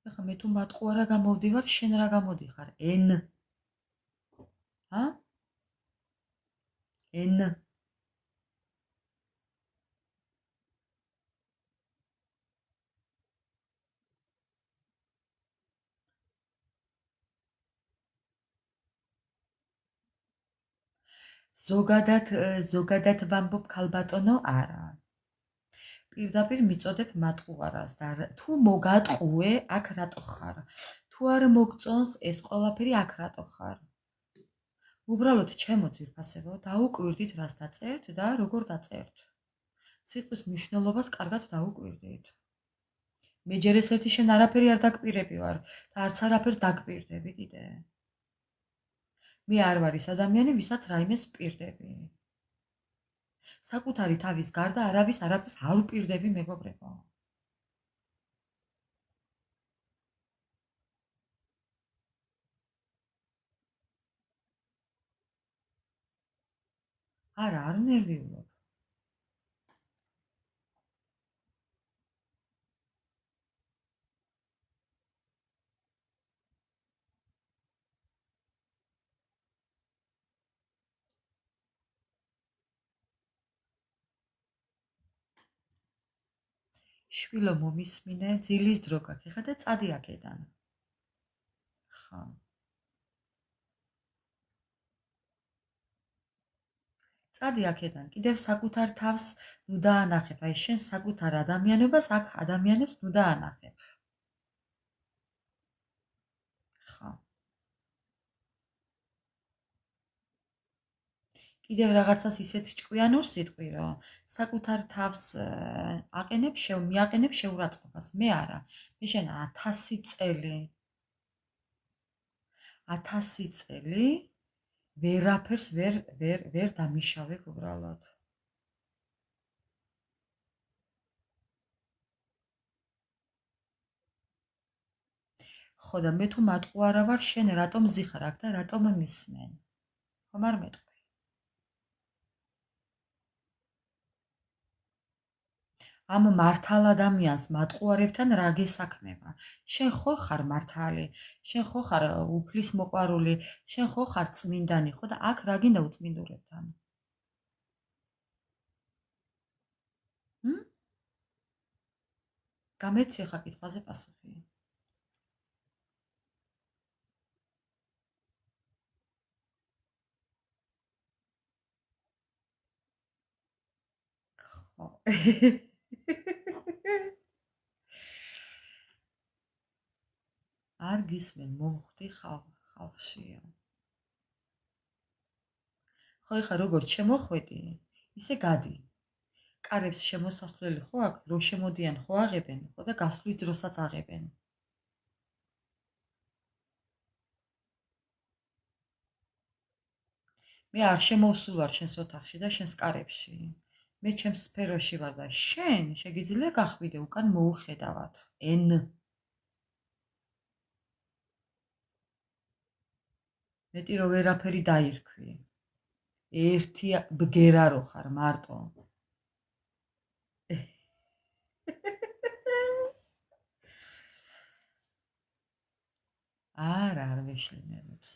ეხლა მე თუ მატყუარა გამოვდივარ, შენ რა გამოდიხარ? ენ. ენ. ზოგადად ვამბობ ქალბატონო, არა. პირდაპირ მიწოდებ მატყუარას და თუ მოგატყუე, აქ რატო ხარ? თუ არ მოგწონს ეს ყველაფერი, აქ რატო ხარ? უბრალოდ ჩემო ძვირფასებო, დაუკვირდით რას დაწერთ და როგორ დაწერთ. სიტყვის მნიშვნელობას კარგად დაუკვირდით. მე ჯერ ესეთი შენ არაფერი არ დაგკვირები ვარ და არც არაფერს დაგკვირდები კიდე. მე არ ვარ ის ადამიანი, ვისაც რაიმეს ვპირდები. საკუთარი თავის გარდა არავის არაფერს არ ვპირდები, მეგობრებო. არა, არ ნერვიულობ. შვილო მომისმინე, ძილის დრო გაქვს, ეხლა და წადი აქედან. ხო. წადი აქედან, კიდევ საკუთარ თავს ნუ დაანახებ, აი შენ საკუთარ ადამიანობას აქ ადამიანებს ნუ დაანახებ. ხო. კიდევ რაღაცას ისეთ ჭკვიანურ სიტყვი, რომ საკუთარ თავს მიაყენებ შეურაცხყოფას. მე არა. მე შენ 1000 წელი ვერაფერს ვერ დამიშავებ უბრალოდ. ხო და მე თუ მატყუარა ვარ, შენ რატომ ზიხარ აქ და რატომ მისმენ? ხომ არ მეტყვი? ამ მართალ ადამიანს მატყუარებთან რა გესაქმება? შენ ხო ხარ მართალი, შენ ხო ხარ უფლის მოყვარული, შენ ხო ხარ წმინდანი, ხო და აქ რა გინდა უწმინდურებთან? გამეცი ხა კითხვაზე პასუხი. ხო. არ გისმენ, მომხვდი ხალხშია. ხო ეხა როგორ შემოხვედი, ისე გადი. კარებს შემოსასვლელი ხო აქ, რო შემოდიან ხო აღებენ, ხო და გასვლის დროსაც აღებენ. მე არ შემოვსულ ვარ შენს ოთახში და შენს კარებში. მე ჩემს სფეროში ვარ და შენ შეგიძლია გახვიდე უკან მოუხედავად. მეტი რო ვერაფერი დაირქვი. ერთი ბგერა რო ხარ მარტო. არ ვეშლინებს.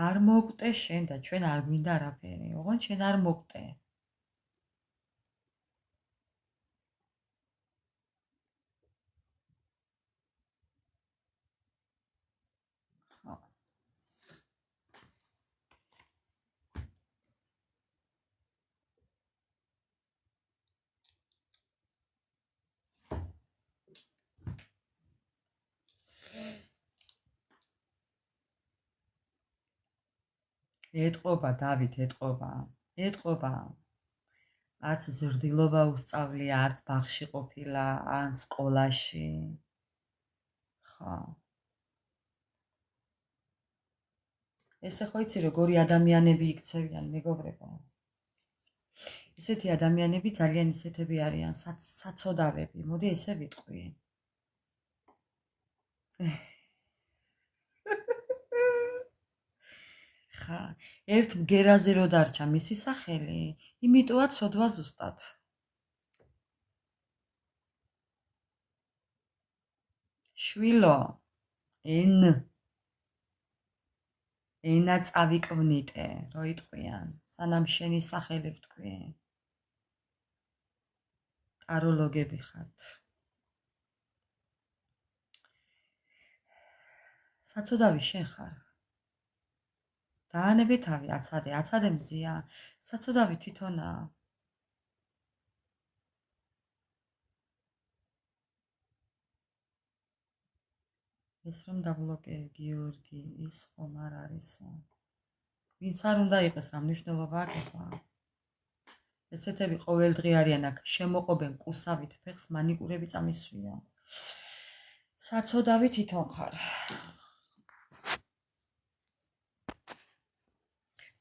არ მოგტე შენ და ჩვენ არ გვინდა არაფერი. ოღონდ შენ არ მოგტე. ეტყობა დავით, ეტყობა. არც ზრდილობა უსწავლია, არც ბაღში ყოფილა, ან სკოლაში. ხო. ესე ხო იცი როგორი ადამიანები იქცევიან, მეგობრებო. ისეთი ადამიანები ძალიან ისეთები არიან, საცოდავები. მოდი ესე ვიტყვი. ხა, ერთ ბგერაზე რო დარჩა მისი სახელი, იმიტოაც სოდვა ზუსტად. შვილო, ენა წავიკვნიტე, რო იტყვიან, სანამ შენი სახელი ვთქვი. ტაროლოგები ხართ. საცოდავი შენ ხარ. დაანებე თავი, აცადე მზია, საცოდავი თვითონაა. ეს რომ დაბლოკე გიორგი, ის ხომ არ არისო. ვინც არ უნდა იყოს, რა მნიშვნელობა აქვს? ესეთები ყოველდღე არიან აქ, შემოყობენ კუსავით ფეხს, მანიკურები წამისვია. საცოდავი თვითონ ხარ.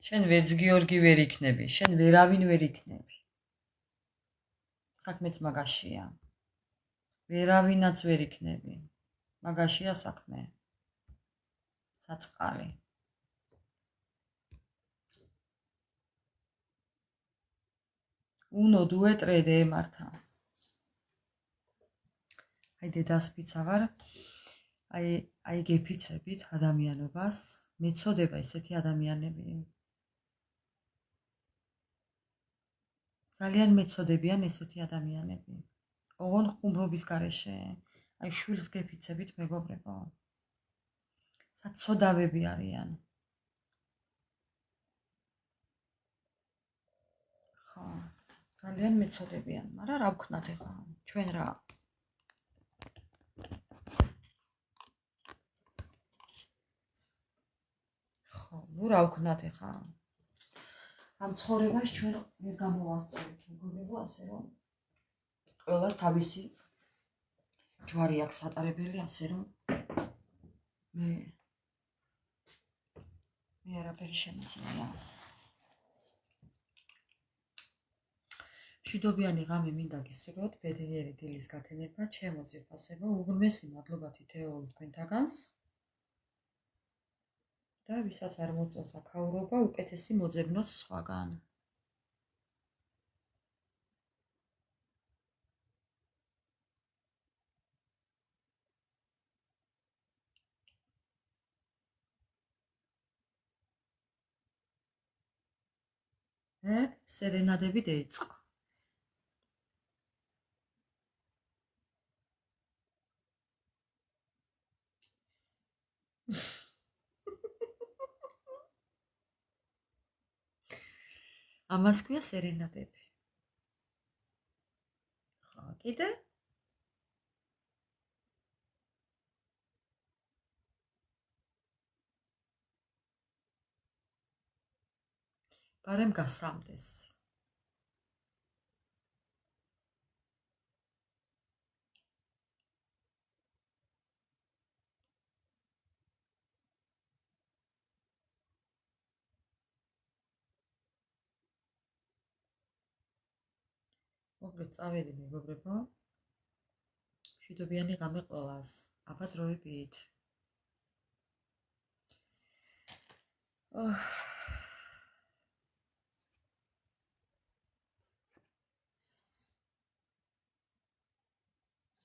შენ ვერც გიორგი ვერ იქნები, შენ ვერავინ ვერ იქნები. საქმეც მაგაშია. ვერავინაც ვერ იქნები. მაგაშია საქმე. საწყალი. უნო დუეტრედე ემართა. აი დედასპიცა ვარ. აი გეფიცებით ადამიანობას, მეწოდება ესეთი ადამიანები. ძალიან მეწოდებიან ესეთი ადამიანები. ოღონდ ხუმრობის გარეშე, აი შვილს გეფიცებით მეგობრებო. საცოდავები არიან. ხო, ძალიან მეწოდებიან, მაგრამ რა ვქნათ ეხლა? ჩვენ რა? ხო, ნუ რა ვქნათ ეხლა? ამ ცხოვრებას ჩვენ ვერ გამოვასწორებთ, მეგობრებო, ასე რომ ყველა თავისი ჯვარი აქვს ატარებელი, ასე რომ მე არაფერი შემიძლია. მშვიდობიანი ღამე მინდა გისურვოთ, ბედნიერი დილის გათენება, ჩემო ძვირფასებო, უღრმესი მადლობა თითოეულ თქვენთაგანს. და ვისაც არ მოწონს აქაურობა, უკეთესი მოძებნოს სხვაგან. სერენადები დაიწყო. ამას ქვია სერენადები. ხო, კიდე? ბარემ გასამდეს. მოკლედ წავედი მეგობრებო. მშვიდობიანი ღამე ყველას. აბა დროებით.